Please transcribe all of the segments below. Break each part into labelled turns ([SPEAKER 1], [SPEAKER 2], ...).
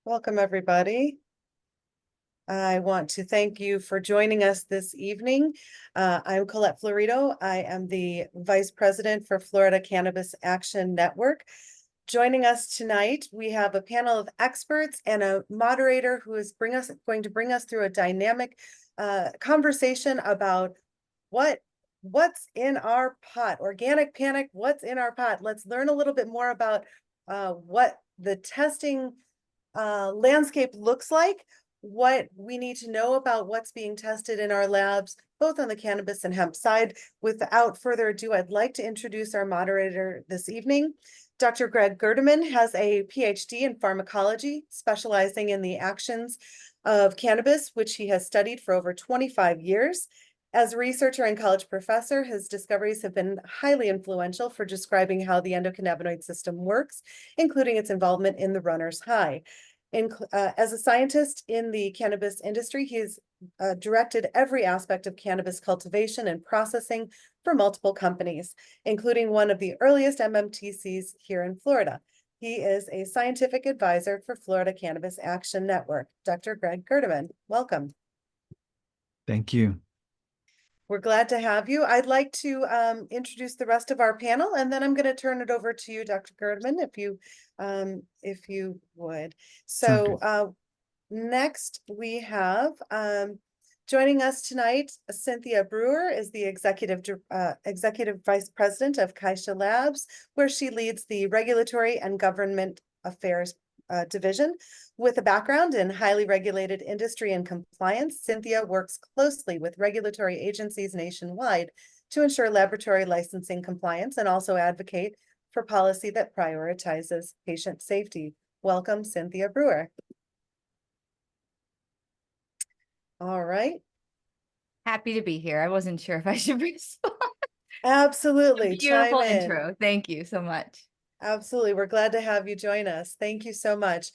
[SPEAKER 1] Welcome, everybody. I want to thank you for joining us this evening. I'm Colette Florido. I am the Vice President for Florida Cannabis Action Network. Joining us tonight, we have a panel of experts and a moderator who is going to bring us through a dynamic conversation about what's in our pot. Organic Panic, what's in our pot? Let's learn a little bit more about what the testing landscape looks like, what we need to know about what's being tested in our labs, both on the cannabis and hemp side. Without further ado, I'd like to introduce our moderator this evening. Dr. Greg Gerdeman has a PhD in pharmacology, specializing in the actions of cannabis, which he has studied for over 25 years. As a researcher and college professor, his discoveries have been highly influential for describing how the endocannabinoid system works, including its involvement in the runner's high. As a scientist in the cannabis industry, he's directed every aspect of cannabis cultivation and processing for multiple companies, including one of the earliest MMTCs here in Florida. He is a scientific advisor for Florida Cannabis Action Network. Dr. Greg Gerdeman, welcome.
[SPEAKER 2] Thank you.
[SPEAKER 1] We're glad to have you. I'd like to introduce the rest of our panel, and then I'm going to turn it over to you, Dr. Gerdeman, if you would. So next we have joining us tonight, Cynthia Brewer is the executive vice president of Caixa Labs, where she leads the regulatory and government affairs division. With a background in highly regulated industry and compliance, Cynthia works closely with regulatory agencies nationwide to ensure laboratory licensing compliance and also advocate for policy that prioritizes patient safety. Welcome, Cynthia Brewer. All right.
[SPEAKER 3] Happy to be here. I wasn't sure if I should respond.
[SPEAKER 1] Absolutely.
[SPEAKER 3] Beautiful
[SPEAKER 1] Chime in.
[SPEAKER 3] intro. Thank you so much.
[SPEAKER 1] Absolutely. We're glad to have you join us. Thank you so much.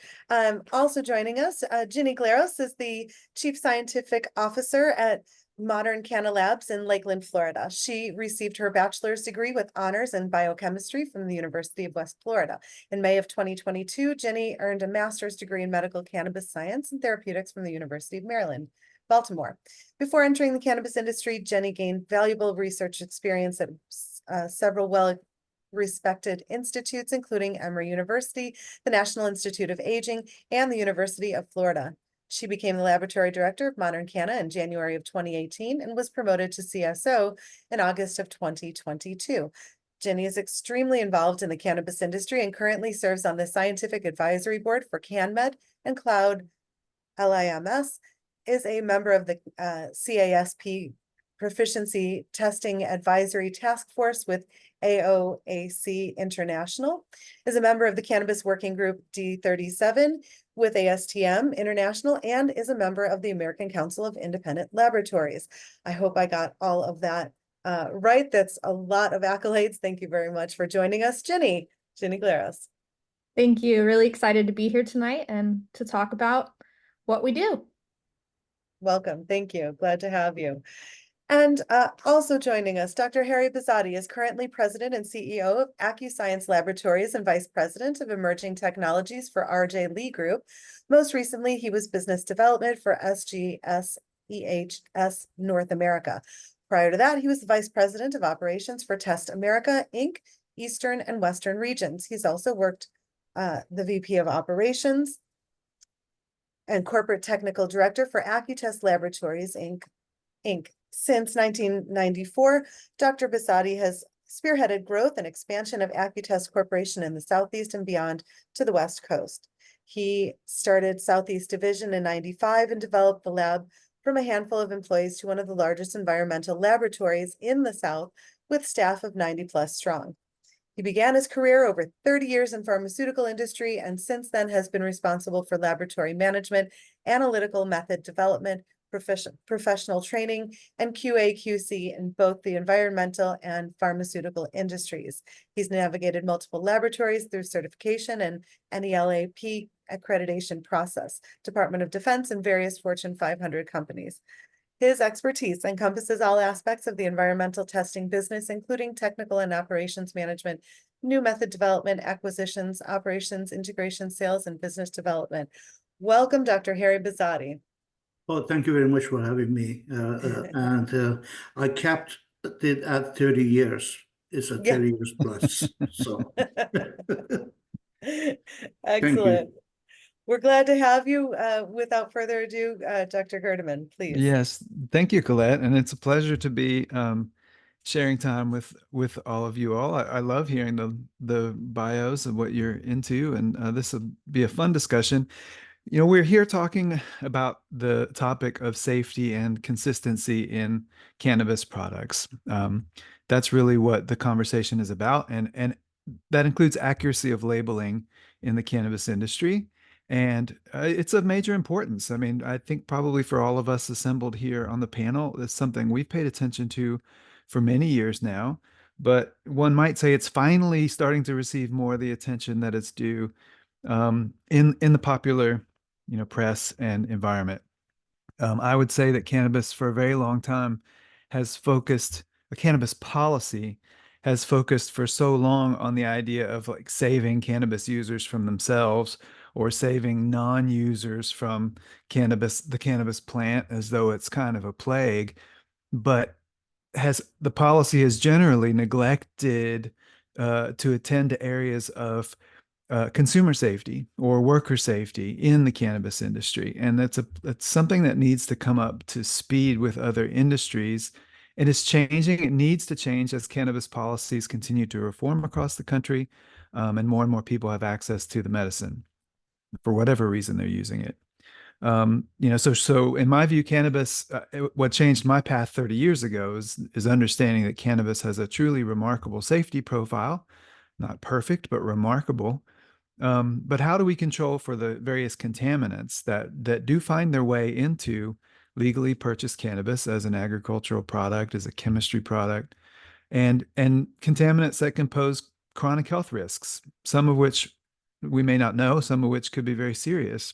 [SPEAKER 1] Also joining us, Ginny Glaros is the Chief Scientific Officer at Modern Canna Labs in Lakeland, Florida. She received her bachelor's degree with honors in biochemistry from the University of West Florida. In May of 2022, Ginny earned a master's degree in medical cannabis science and therapeutics from the University of Maryland, Baltimore. Before entering the cannabis industry, Ginny gained valuable research experience at several respected institutes, including Emory University, the National Institute of Aging, and the University of Florida. She became the laboratory director of Modern Canna in January of 2018 and was promoted to CSO in August of 2022. Ginny is extremely involved in the cannabis industry and currently serves on the scientific advisory board for CanMed and Cloud LIMS, is a member of the CASP Proficiency Testing Advisory Task Force with AOAC International, is a member of the Cannabis Working Group D37 with ASTM International, and is a member of the American Council of Independent Laboratories. I hope I got all of that right. That's a lot of accolades. Thank you very much for joining us, Ginny Glaros.
[SPEAKER 4] Thank you. Really excited to be here tonight and to talk about what we do.
[SPEAKER 1] Welcome. Thank you. Glad to have you. And also joining us, Dr. Harry Bezzotti is currently President and CEO of AccuScience Laboratories and Vice President of Emerging Technologies for RJ Lee Group. Most recently, he was Business Development for SGS EHS North America. Prior to that, he was the Vice President of Operations for Test America, Inc., Eastern and Western regions. He's also worked the VP of Operations and Corporate Technical Director for AccuTest Laboratories, Inc. Since 1994, Dr. Bezzotti has spearheaded growth and expansion of AccuTest Corporation in the Southeast and beyond to the West Coast. He started Southeast Division in 95 and developed the lab from a handful of employees to one of the largest environmental laboratories in the South with staff of 90 plus strong. He began his career over 30 years in pharmaceutical industry and since then has been responsible for laboratory management, analytical method development, professional training, and QA/QC in both the environmental and pharmaceutical industries. He's navigated multiple laboratories through certification and NELAP accreditation process, Department of Defense, and various Fortune 500 companies. His expertise encompasses all aspects of the environmental testing business, including technical and operations management, new method development, acquisitions, operations, integration, sales, and business development. Welcome, Dr. Harry Bizzotti.
[SPEAKER 5] Well, thank you very much for having me. I capped it at 30 years. It's a
[SPEAKER 1] Yeah.
[SPEAKER 5] 30 years plus. So
[SPEAKER 1] Excellent. We're glad to have you. Without further ado, Dr. Gerdeman, please.
[SPEAKER 2] Yes, thank you, Colette, and it's a pleasure to be sharing time with all of you all. I love hearing the bios of what you're into, and this will be a fun discussion. You know, we're here talking about the topic of safety and consistency in cannabis products. That's really what the conversation is about, and that includes accuracy of labeling in the cannabis industry. And it's of major importance. I mean, I think probably for all of us assembled here on the panel, it's something we've paid attention to for many years now. But one might say it's finally starting to receive more of the attention that it's due in the popular, press and environment. I would say that cannabis for a very long time has focused, a cannabis policy has focused for so long on the idea of like saving cannabis users from themselves or saving non-users from the cannabis plant as though it's kind of a plague. But the policy has generally neglected to attend to areas of consumer safety or worker safety in the cannabis industry. And that's something that needs to come up to speed with other industries. And it's changing. It needs to change as cannabis policies continue to reform across the country, and more people have access to the medicine for whatever reason they're using it. So in my view, cannabis, what changed my path 30 years ago is understanding that cannabis has a truly remarkable safety profile, not perfect, but remarkable. But how do we control for the various contaminants that do find their way into legally purchased cannabis as an agricultural product, as a chemistry product, and contaminants that can pose chronic health risks, some of which we may not know, some of which could be very serious.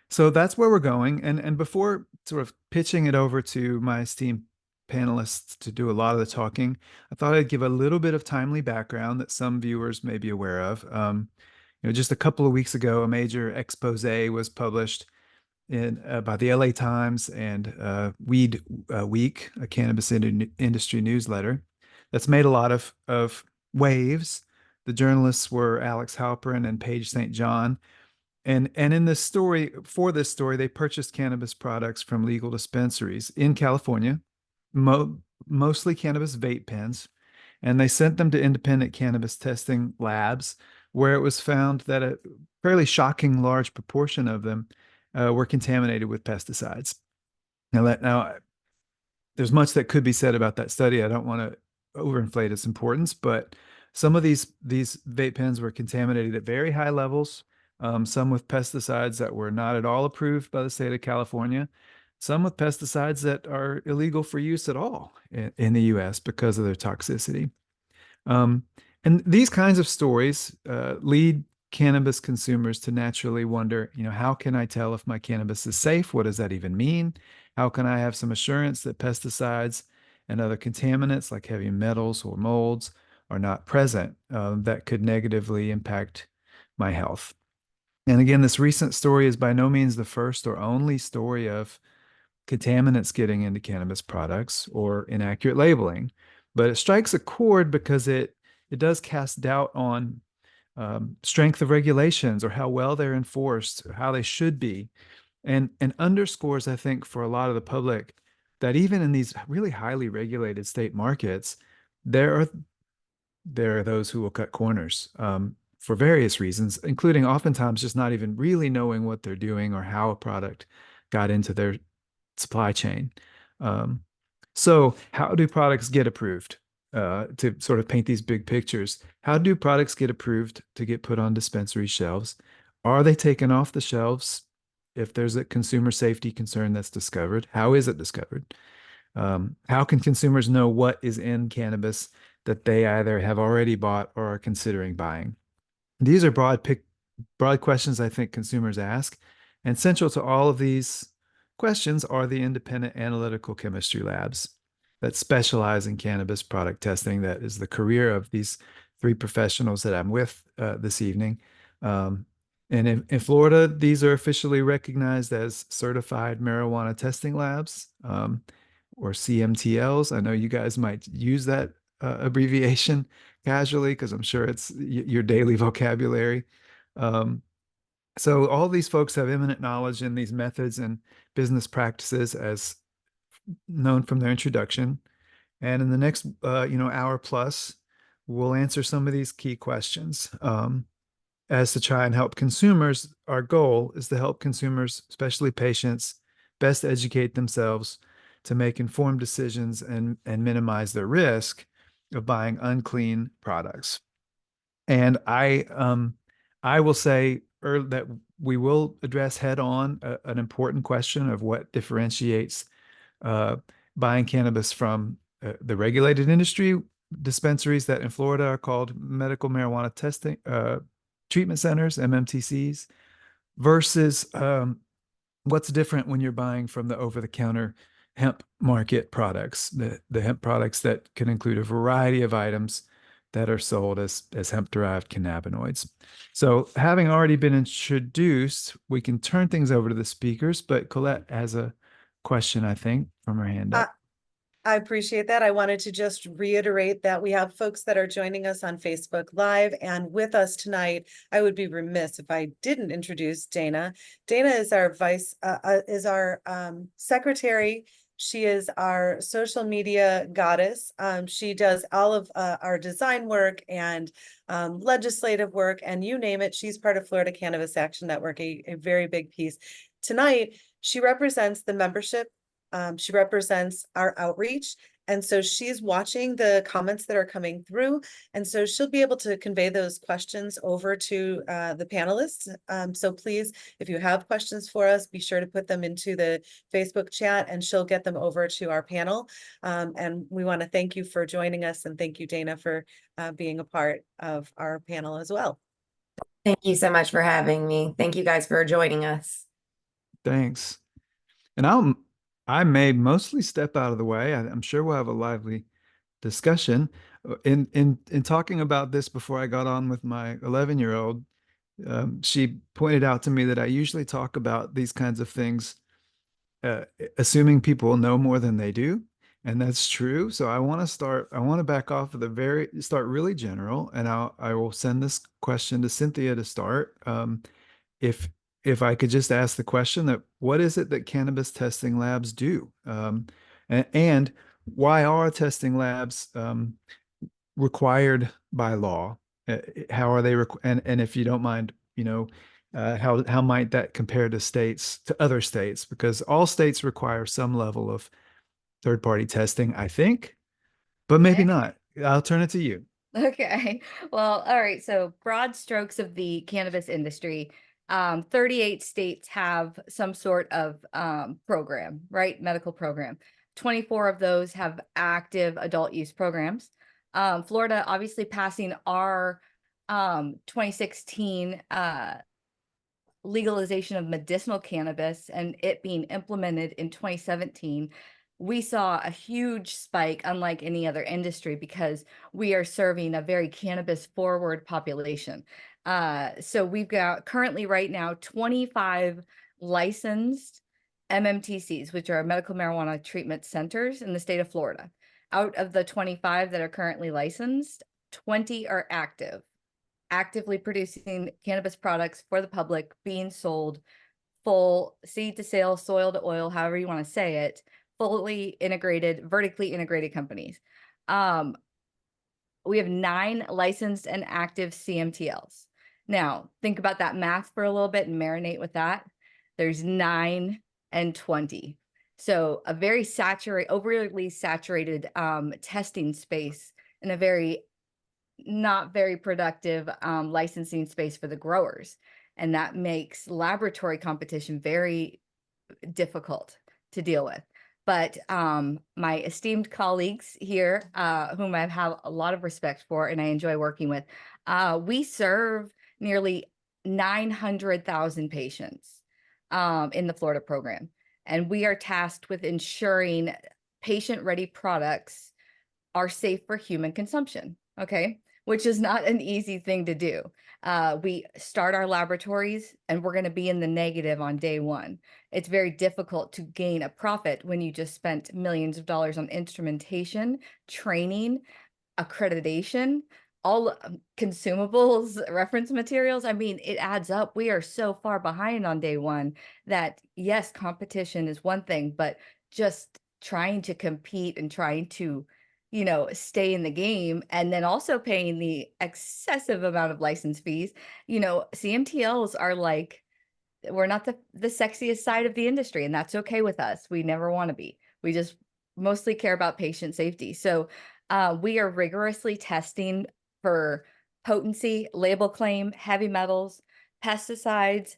[SPEAKER 2] So that's where we're going. And before sort of pitching it over to my esteemed panelists to do a lot of the talking, I thought I'd give a little bit of timely background that some viewers may be aware of. Just a couple of weeks ago, a major expose was published by the LA Times and Weed Week, a cannabis industry newsletter, that's made a lot of waves. The journalists were Alex Halperin and Paige St. John. And in this story, they purchased cannabis products from legal dispensaries in California, mostly cannabis vape pens, and they sent them to independent cannabis testing labs, where it was found that a fairly shocking large proportion of them were contaminated with pesticides. Now, there's much that could be said about that study. I don't want to overinflate its importance, but some of these vape pens were contaminated at very high levels. Some with pesticides that were not at all approved by the state of California, some with pesticides that are illegal for use at all in the US because of their toxicity. And these kinds of stories lead cannabis consumers to naturally wonder, how can I tell if my cannabis is safe? What does that even mean? How can I have some assurance that pesticides and other contaminants like heavy metals or molds are not present that could negatively impact my health? And again, this recent story is by no means the first or only story of contaminants getting into cannabis products or inaccurate labeling, but it strikes a chord because it does cast doubt on strength of regulations or how well they're enforced, or how they should be, and underscores, I think, for a lot of the public that even in these really highly regulated state markets, there are those who will cut corners. For various reasons, including oftentimes just not even really knowing what they're doing or how a product got into their supply chain. So how do products get approved? To sort of paint these big pictures, how do products get approved to get put on dispensary shelves? Are they taken off the shelves if there's a consumer safety concern that's discovered? How is it discovered? How can consumers know what is in cannabis that they either have already bought or are considering buying? These are broad questions I think consumers ask, and central to all of these questions are the independent analytical chemistry labs. that specialize in cannabis product testing. That is the career of these three professionals that I'm with this evening. And in Florida, these are officially recognized as certified marijuana testing labs, or CMTLs. I know you guys might use that abbreviation casually because I'm sure it's your daily vocabulary. So all these folks have eminent knowledge in these methods and business practices as known from their introduction. And in the next, hour plus, we'll answer some of these key questions. As to try and help consumers, our goal is to help consumers, especially patients, best educate themselves to make informed decisions and minimize their risk of buying unclean products. And I will say that we will address head on an important question of what differentiates buying cannabis from the regulated industry dispensaries that in Florida are called medical marijuana testing treatment centers, MMTCs, versus what's different when you're buying from the over-the-counter hemp market products, the hemp products that can include a variety of items that are sold as hemp-derived cannabinoids. So having already been introduced, we can turn things over to the speakers, but Colette has a question, I think, from her hand up.
[SPEAKER 1] I appreciate that. I wanted to just reiterate that we have folks that are joining us on Facebook Live, and with us tonight, I would be remiss if I didn't introduce Dana. Dana is our secretary. She is our social media goddess. She does all of our design work and legislative work, and you name it. She's part of Florida Cannabis Action Network, a very big piece. Tonight, she represents the membership. She represents our outreach. And so she's watching the comments that are coming through. And so she'll be able to convey those questions over to the panelists. So please, if you have questions for us, be sure to put them into the Facebook chat and she'll get them over to our panel. And we want to thank you for joining us, and thank you, Dana, for being a part of our panel as well.
[SPEAKER 6] Thank you so much for having me. Thank you guys for joining us.
[SPEAKER 2] Thanks. And I may mostly step out of the way. I'm sure we'll have a lively discussion. In talking about this before I got on with my 11-year-old, she pointed out to me that I usually talk about these kinds of things, assuming people know more than they do. And that's true. So I want to back off of start really general, and I will send this question to Cynthia to start. If I could just ask the question that what is it that cannabis testing labs do? And why are testing labs required by law? How are they, and if you don't mind, how might that compare to other states? Because all states require some level of third-party testing, I think, but maybe not. I'll turn it to you.
[SPEAKER 3] Okay. Well, all right. So broad strokes of the cannabis industry. 38 states have some sort of program, right? Medical program. 24 of those have active adult use programs. Florida obviously passing our 2016 legalization of medicinal cannabis and it being implemented in 2017. We saw a huge spike, unlike any other industry, because we are serving a very cannabis forward population. So we've got currently right now 25 licensed MMTCs, which are medical marijuana treatment centers in the state of Florida. Out of the 25 that are currently licensed, 20 are actively producing cannabis products for the public, being sold full seed to sale, soil to oil, however you want to say it, fully integrated, vertically integrated companies. We have 9 licensed and active CMTLs. Now, think about that math for a little bit and marinate with that. There's 9 and 20. So a very overly saturated testing space and a very not very productive licensing space for the growers. And that makes laboratory competition very difficult to deal with. But my esteemed colleagues here, whom I have a lot of respect for and I enjoy working with, we serve nearly 900,000 patients in the Florida program. And we are tasked with ensuring patient-ready products are safe for human consumption, okay? Which is not an easy thing to do. We start our laboratories and we're going to be in the negative on day one. It's very difficult to gain a profit when you just spent millions of dollars on instrumentation, training, accreditation, all consumables, reference materials. I mean, it adds up. We are so far behind on day one that yes, competition is one thing, but just trying to compete and trying to, stay in the game, and then also paying the excessive amount of license fees. CMTLs are like, we're not the sexiest side of the industry, and that's okay with us. We never want to be. We just mostly care about patient safety. So we are rigorously testing for potency, label claim, heavy metals, pesticides,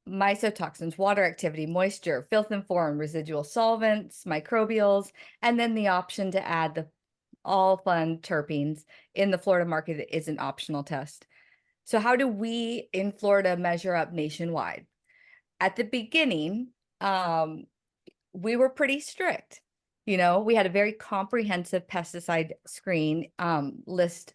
[SPEAKER 3] mycotoxins, water activity, moisture, filth and form, residual solvents, microbials, and then the option to add the all fun terpenes. In the Florida market, it is an optional test. So how do we in Florida measure up nationwide? At the beginning, we were pretty strict. We had a very comprehensive pesticide screen list,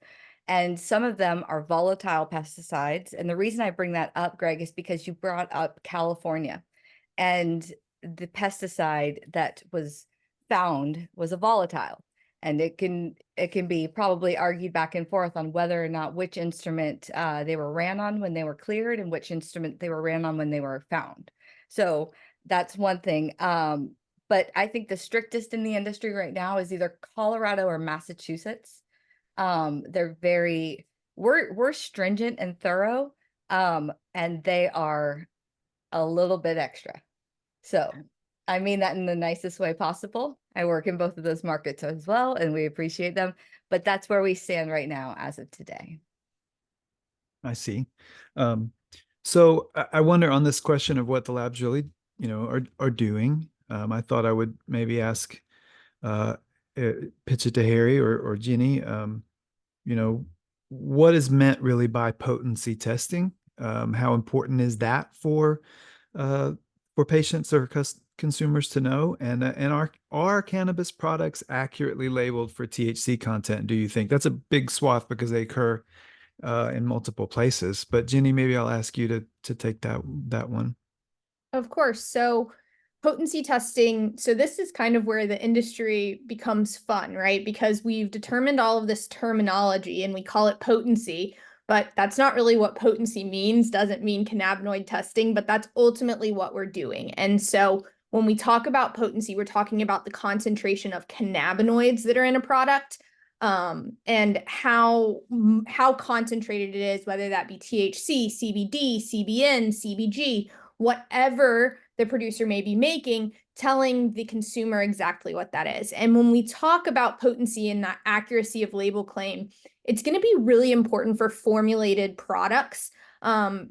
[SPEAKER 3] and some of them are volatile pesticides. And the reason I bring that up, Greg, is because you brought up California, and the pesticide that was found was a volatile. And it can be probably argued back and forth on whether or not which instrument they were ran on when they were cleared and which instrument they were ran on when they were found. So that's one thing. But I think the strictest in the industry right now is either Colorado or Massachusetts. They're we're stringent and thorough, and they are a little bit extra. So I mean that in the nicest way possible. I work in both of those markets as well, and we appreciate them. But that's where we stand right now as of today.
[SPEAKER 2] I see. So I wonder on this question of what the labs really, are doing. I thought I would maybe ask, pitch it to Harry or Ginny. What is meant really by potency testing? How important is that for patients or consumers to know? And are cannabis products accurately labeled for THC content? Do you think that's a big swath because they occur in multiple places? But Ginny, maybe I'll ask you to take that one.
[SPEAKER 4] Of course. So potency testing, so this is kind of where the industry becomes fun, right? Because we've determined all of this terminology and we call it potency, but that's not really what potency means. Doesn't mean cannabinoid testing, but that's ultimately what we're doing. And so when we talk about potency, we're talking about the concentration of cannabinoids that are in a product, and how concentrated it is, whether that be THC, CBD, CBN, CBG, whatever the producer may be making, telling the consumer exactly what that is. And when we talk about potency and that accuracy of label claim, it's going to be really important for formulated products,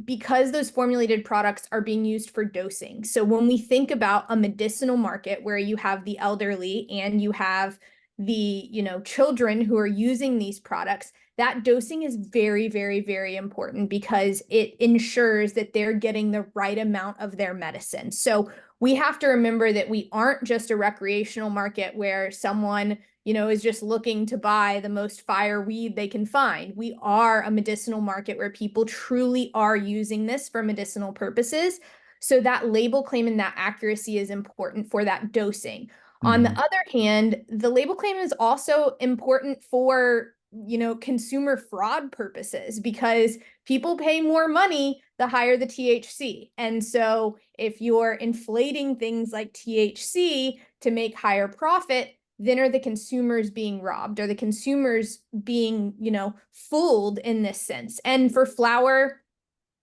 [SPEAKER 4] because those formulated products are being used for dosing. So when we think about a medicinal market where you have the elderly and you have the children who are using these products, that dosing is very, very, very important because it ensures that they're getting the right amount of their medicine. So we have to remember that we aren't just a recreational market where someone is just looking to buy the most fire weed they can find. We are a medicinal market where people truly are using this for medicinal purposes. So that label claim and that accuracy is important for that dosing. On the other hand, the label claim is also important for, consumer fraud purposes, because people pay more money the higher the THC. And so if you're inflating things like THC to make higher profit, then are the consumers being robbed? Are the consumers being, fooled in this sense? And for flower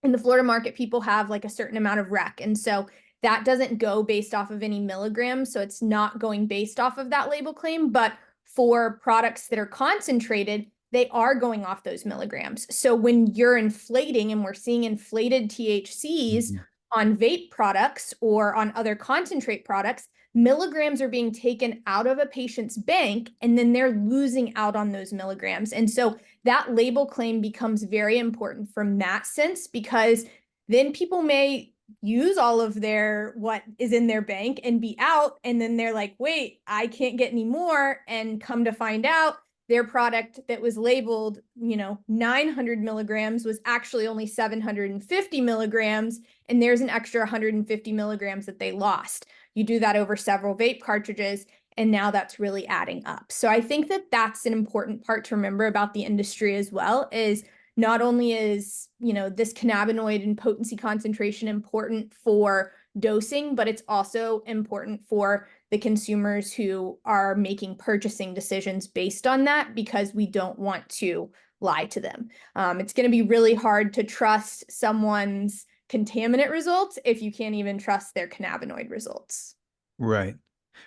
[SPEAKER 4] in the Florida market, people have like a certain amount of rec. And so that doesn't go based off of any milligrams. So it's not going based off of that label claim. But for products that are concentrated, they are going off those milligrams. So when you're inflating, and we're seeing inflated THCs on vape products or on other concentrate products, milligrams are being taken out of a patient's bank, and then they're losing out on those milligrams. And so that label claim becomes very important from that sense, because then people may use all of their what is in their bank and be out, and then they're like, wait, I can't get any more, and come to find out their product that was labeled 900 milligrams was actually only 750 milligrams, and there's an extra 150 milligrams that they lost. You do that over several vape cartridges, and now that's really adding up. So I think that that's an important part to remember about the industry as well, is not only is, this cannabinoid and potency concentration important for dosing, but it's also important for the consumers who are making purchasing decisions based on that, because we don't want to lie to them. It's going to be really hard to trust someone's contaminant results if you can't even trust their cannabinoid results.
[SPEAKER 2] Right.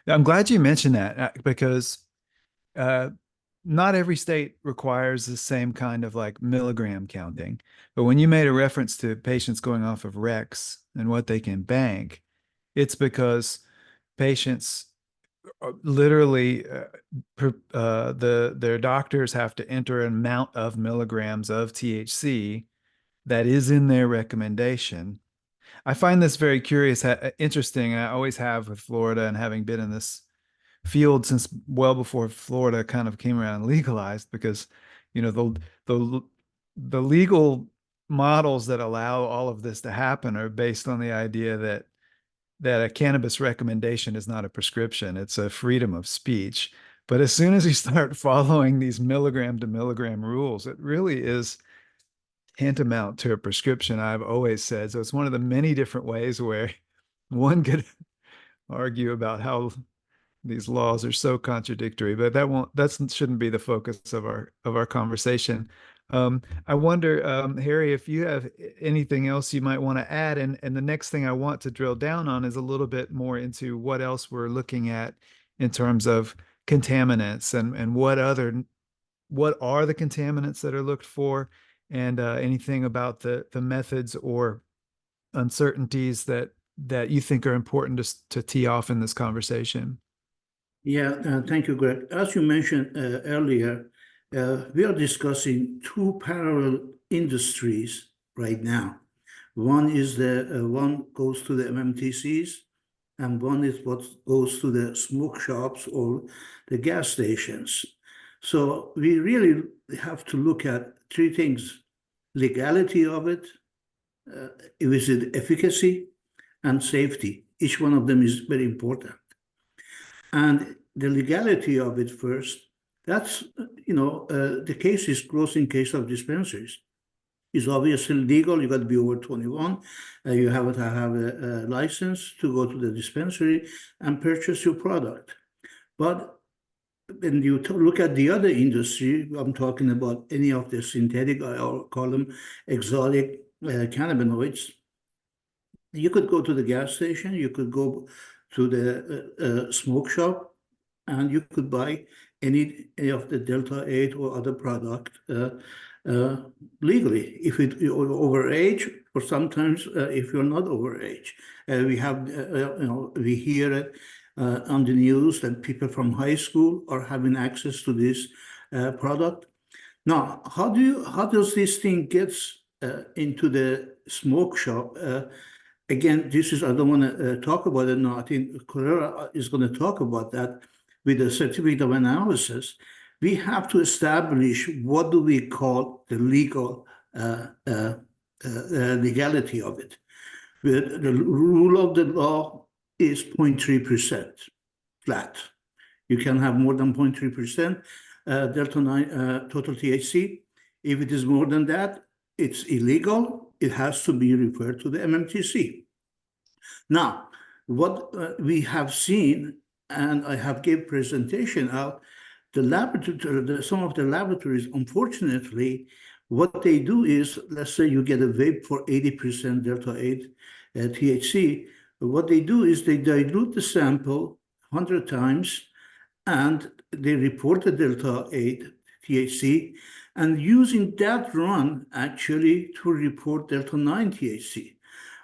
[SPEAKER 2] I'm glad you mentioned that because not every state requires the same kind of like milligram counting. But when you made a reference to patients going off of Rex and what they can bank, it's because patients literally their doctors have to enter an amount of milligrams of THC that is in their recommendation. I find this very curious, interesting. I always have with Florida, and having been in this field since well before Florida kind of came around and legalized, because the legal models that allow all of this to happen are based on the idea that a cannabis recommendation is not a prescription, it's a freedom of speech. But as soon as you start following these milligram to milligram rules, it really is tantamount to a prescription, I've always said. So it's one of the many different ways where one could argue about how these laws are so contradictory, but that shouldn't be the focus of our conversation. I wonder, Harry, if you have anything else you might want to add, and the next thing I want to drill down on is a little bit more into what else we're looking at in terms of contaminants, and what are the contaminants that are looked for, and anything about the methods or uncertainties that you think are important to tee off in this conversation.
[SPEAKER 5] Yeah, thank you, Greg. As you mentioned earlier, we are discussing two parallel industries right now. One is one goes to the MMTCs, and one is what goes to the smoke shops or the gas stations. So we really have to look at three things: legality of it, is it efficacy, and safety. Each one of them is very important. And the legality of it first, that's, the case is closed in case of dispensaries. It's obviously legal. You got to be over 21. You have to have a license to go to the dispensary and purchase your product. But when you look at the other industry, I'm talking about any of the synthetic, I'll call them exotic cannabinoids. You could go to the gas station, you could go to the smoke shop, and you could buy any of the Delta-8 or other product legally, if you're overage, or sometimes if you're not overage. We have, we hear it on the news that people from high school are having access to this product. Now, how does this thing gets into the smoke shop? Again, I don't want to talk about it now. I think Carrera is going to talk about that with the certificate of analysis. We have to establish what do we call the legal legality of it. The rule of the law is 0.3% flat. You can have more than 0.3% Delta-9 total THC. If it is more than that, it's illegal. It has to be referred to the MMTC. Now, what we have seen, and I have gave presentation out, some of the laboratories, unfortunately, what they do is, let's say you get a vape for 80% Delta-8 THC. What they do is they dilute the sample 100 times, and they report the Delta-8 THC, and using that run actually to report Delta-9 THC.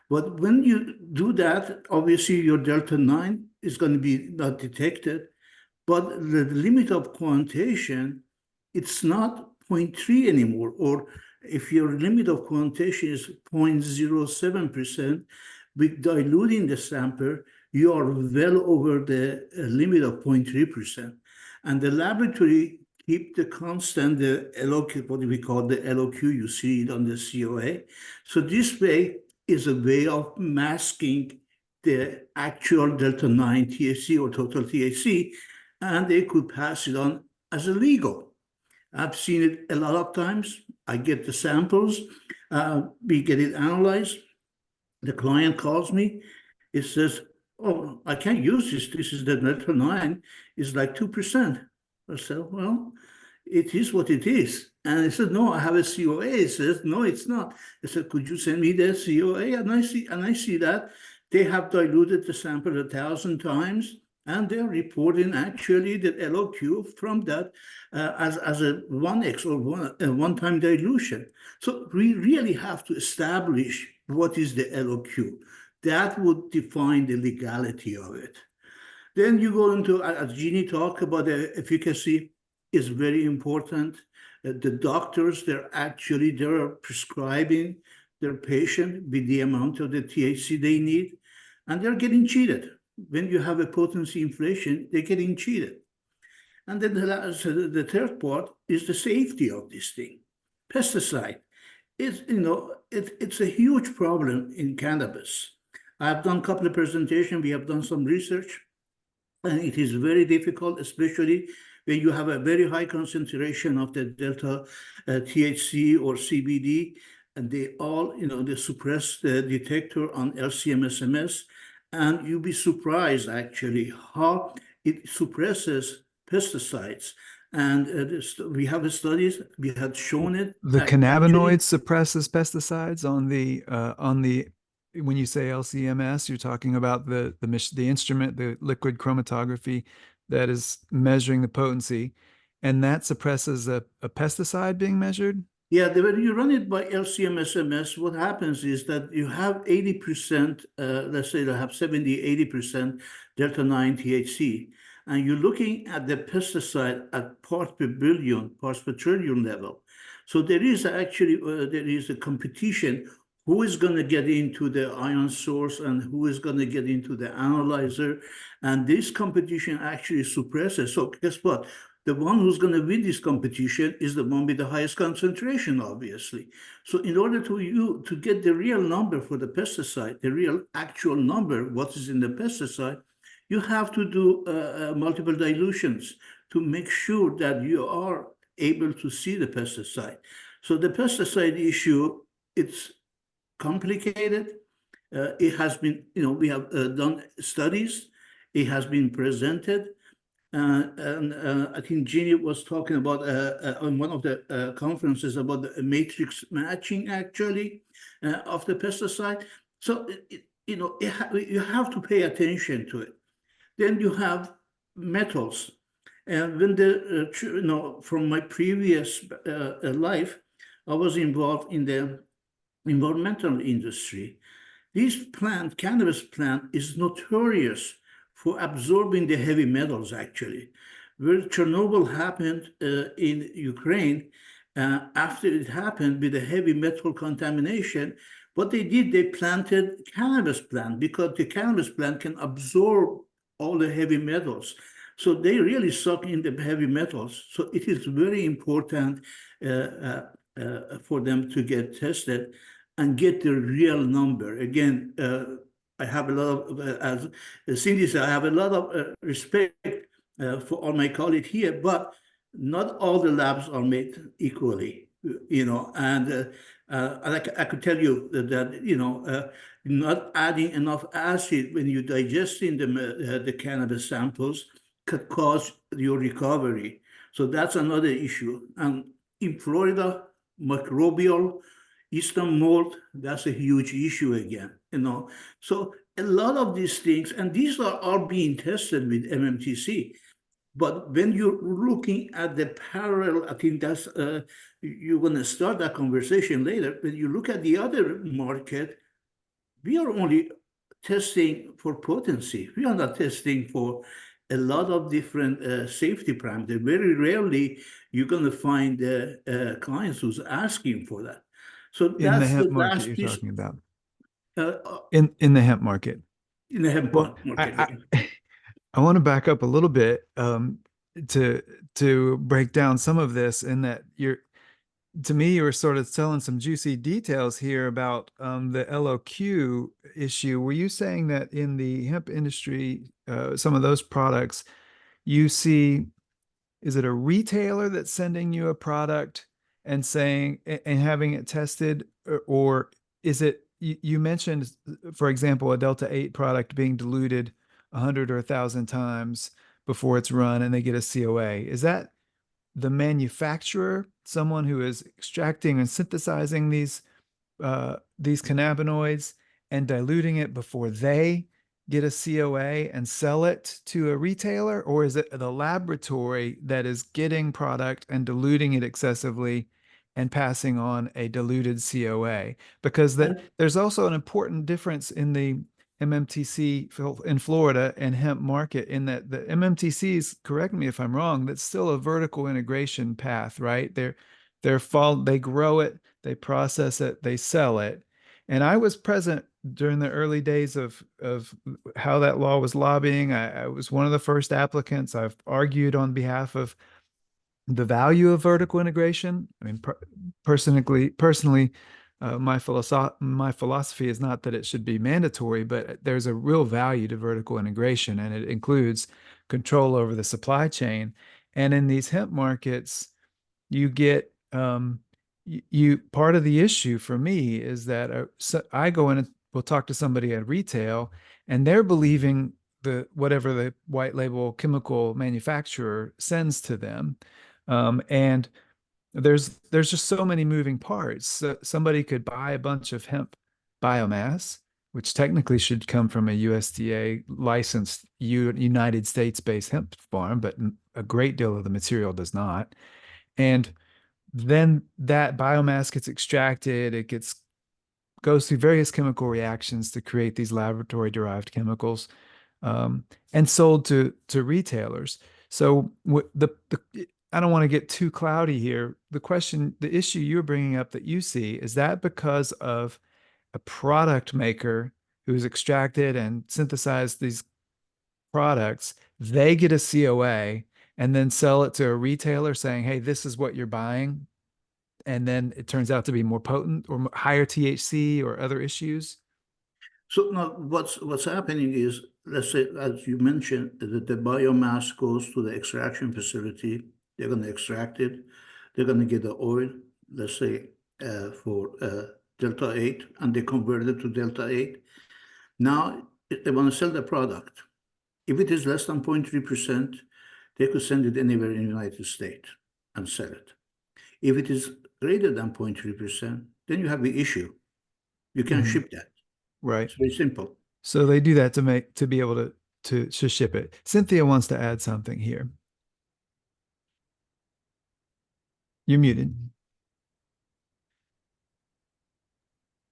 [SPEAKER 5] But when you do that, obviously your Delta-9 is going to be not detected, but the limit of quantitation, it's not 0.3 anymore, or if your limit of quantitation is 0.07%, With diluting the sample, you are well over the limit of 0.3%. And the laboratory keep the constant, the LOQ, what we call the LOQ, you see it on the COA. So this way is a way of masking the actual delta-9 THC or total THC, and they could pass it on as illegal. I've seen it a lot of times. I get the samples, we get it analyzed. The client calls me, it says, oh, I can't use this. This is the delta-9, it's like 2%. I said, well, it is what it is. And he said, no, I have a COA. He says, no, it's not. I said, could you send me the COA? And I see that they have diluted the sample 1,000 times, and they're reporting actually the LOQ from that as a 1x or one-time dilution. So we really have to establish what is the LOQ. That would define the legality of it. Then you go into, as Jeannie talked about, the efficacy is very important. The doctors, they're prescribing their patient with the amount of the THC they need, and they're getting cheated. When you have a potency inflation, they're getting cheated. And then the third part is the safety of this thing. Pesticide. It's a huge problem in cannabis. I've done a couple of presentations. We have done some research, and it is very difficult, especially when you have a very high concentration of the delta THC or CBD, and they all, they suppress the detector on LC-MS, and you'll be surprised actually how it suppresses pesticides. And we have studies, we had shown it.
[SPEAKER 2] The cannabinoid suppresses pesticides on the when you say LC-MS, you're talking about the instrument, the liquid chromatography that is measuring the potency, and that suppresses a pesticide being measured?
[SPEAKER 5] Yeah, when you run it by LC-MS, what happens is that you have 80%, let's say they have 70, 80% delta-9 THC, and you're looking at the pesticide at parts per billion, parts per trillion level. So there is actually, there is a competition. Who is going to get into the ion source and who is going to get into the analyzer? And this competition actually suppresses. So guess what? The one who's going to win this competition is the one with the highest concentration, obviously. So in order to get the real number for the pesticide, the real actual number, what is in the pesticide, you have to do multiple dilutions to make sure that you are able to see the pesticide. So the pesticide issue, it's complicated. It has been, we have done studies. It has been presented. And I think Jeannie was talking about on one of the conferences about the matrix matching actually of the pesticide. So, you have to pay attention to it. Then you have metals. And when from my previous life, I was involved in the environmental industry. This plant, cannabis plant, is notorious for absorbing the heavy metals, actually. Where Chernobyl happened in Ukraine, after it happened with the heavy metal contamination, what they did, they planted cannabis plant because the cannabis plant can absorb all the heavy metals. So they really suck in the heavy metals. So it is very important for them to get tested and get the real number. Again, I have a lot of, as Cindy said, I have a lot of respect for all my colleagues here, but not all the labs are made equally, and I could tell you that not adding enough acid when you're digesting the cannabis samples could cause your recovery. So that's another issue. And in Florida, microbial Eastern mold, that's a huge issue again, So a lot of these things, and these are all being tested with MMTC. But when you're looking at the parallel, I think that's, you're going to start that conversation later. When you look at the other market, we are only testing for potency. We are not testing for a lot of different safety parameters. Very rarely you're going to find clients who's asking for that. So
[SPEAKER 2] in
[SPEAKER 5] that's
[SPEAKER 2] the hemp
[SPEAKER 5] the
[SPEAKER 2] market
[SPEAKER 5] last
[SPEAKER 2] you're
[SPEAKER 5] piece.
[SPEAKER 2] talking about. in the hemp market.
[SPEAKER 5] In the hemp
[SPEAKER 2] Well,
[SPEAKER 5] market.
[SPEAKER 2] I want to back up a little bit to break down some of this, in that to me, you were sort of telling some juicy details here about the LOQ issue. Were you saying that in the hemp industry, some of those products, you see, is it a retailer that's sending you a product and saying and having it tested, or is it, you mentioned, for example, a Delta 8 product being diluted 100 or 1,000 times before it's run and they get a COA? Is that the manufacturer, someone who is extracting and synthesizing these cannabinoids and diluting it before they get a COA and sell it to a retailer? Or is it the laboratory that is getting product and diluting it excessively and passing on a diluted COA? Because there's also an important difference in the MMTC in Florida and hemp market, in that the MMTCs, correct me if I'm wrong, that's still a vertical integration path, right? They grow it, they process it, they sell it. And I was present during the early days of how that law was lobbying. I was one of the first applicants. I've argued on behalf of the value of vertical integration. I mean, personally, my philosophy is not that it should be mandatory, but there's a real value to vertical integration, and it includes control over the supply chain. And in these hemp markets, you get part of the issue for me is that I go in and will talk to somebody at retail, and they're believing whatever the white label chemical manufacturer sends to them. And there's just so many moving parts. So somebody could buy a bunch of hemp biomass, which technically should come from a USDA licensed United States based hemp farm, but a great deal of the material does not. And then that biomass gets extracted, goes through various chemical reactions to create these laboratory derived chemicals, and sold to retailers. So I don't want to get too cloudy here. The issue you're bringing up that you see, is that because of a product maker who's extracted and synthesized these products, they get a COA and then sell it to a retailer saying, hey, this is what you're buying, and then it turns out to be more potent or higher THC or other issues?
[SPEAKER 5] So now what's happening is, let's say, as you mentioned, that the biomass goes to the extraction facility. They're going to extract it. They're going to get the oil, let's say, for Delta 8, and they convert it to Delta 8. Now they want to sell the product. If it is less than 0.3%, they could send it anywhere in the United States and sell it. If it is greater than 0.3%, then you have the issue. You can't ship that.
[SPEAKER 2] Right.
[SPEAKER 5] It's very simple.
[SPEAKER 2] So they do that to be able to ship it. Cynthia wants to add something here. You're muted.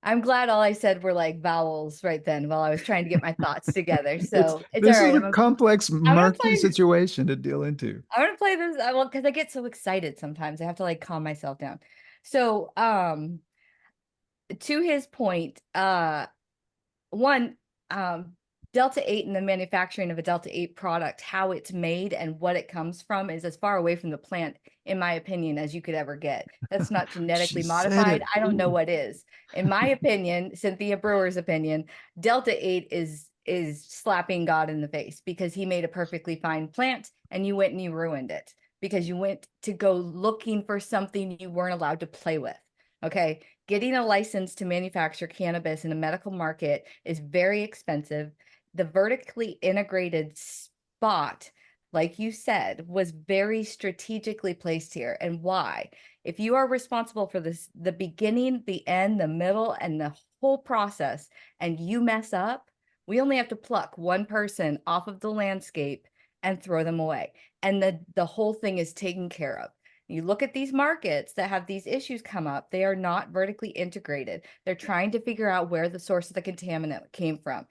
[SPEAKER 3] I'm glad all I said were like vowels right then while I was trying to get my thoughts together. So it's
[SPEAKER 2] This
[SPEAKER 3] all right.
[SPEAKER 2] is a complex, murky situation to deal into.
[SPEAKER 3] I'm gonna play this. Well, because I get so excited sometimes. I have to like calm myself down. So, to his point, Delta 8 and the manufacturing of a Delta 8 product, how it's made and what it comes from, is as far away from the plant, in my opinion, as you could ever get. That's not genetically modified. I don't know what is. In my opinion, Cynthia Brewer's opinion, Delta 8 is slapping God in the face, because he made a perfectly fine plant and you went and you ruined it because you went to go looking for something you weren't allowed to play with. Okay. Getting a license to manufacture cannabis in a medical market is very expensive. The vertically integrated spot, like you said, was very strategically placed here. And why? If you are responsible for this, the beginning, the end, the middle, and the whole process, and you mess up, we only have to pluck one person off of the landscape and throw them away. And the whole thing is taken care of. You look at these markets that have these issues come up, they are not vertically integrated. They're trying to figure out where the source of the contaminant came from.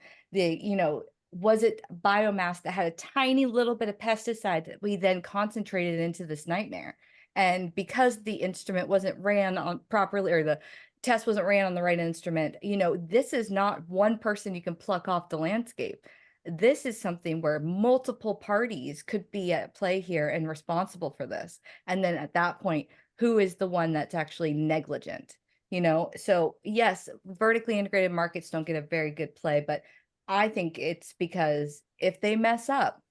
[SPEAKER 3] Was it biomass that had a tiny little bit of pesticide that we then concentrated into this nightmare? And because the instrument wasn't ran on properly, or test wasn't ran on the right instrument. You know, this is not one person you can pluck off the landscape. This is something where multiple parties could be at play here and responsible for this. And then at that point, who is the one that's actually negligent? You know, so yes, vertically integrated markets don't get a very good play, but I think it's because if they mess up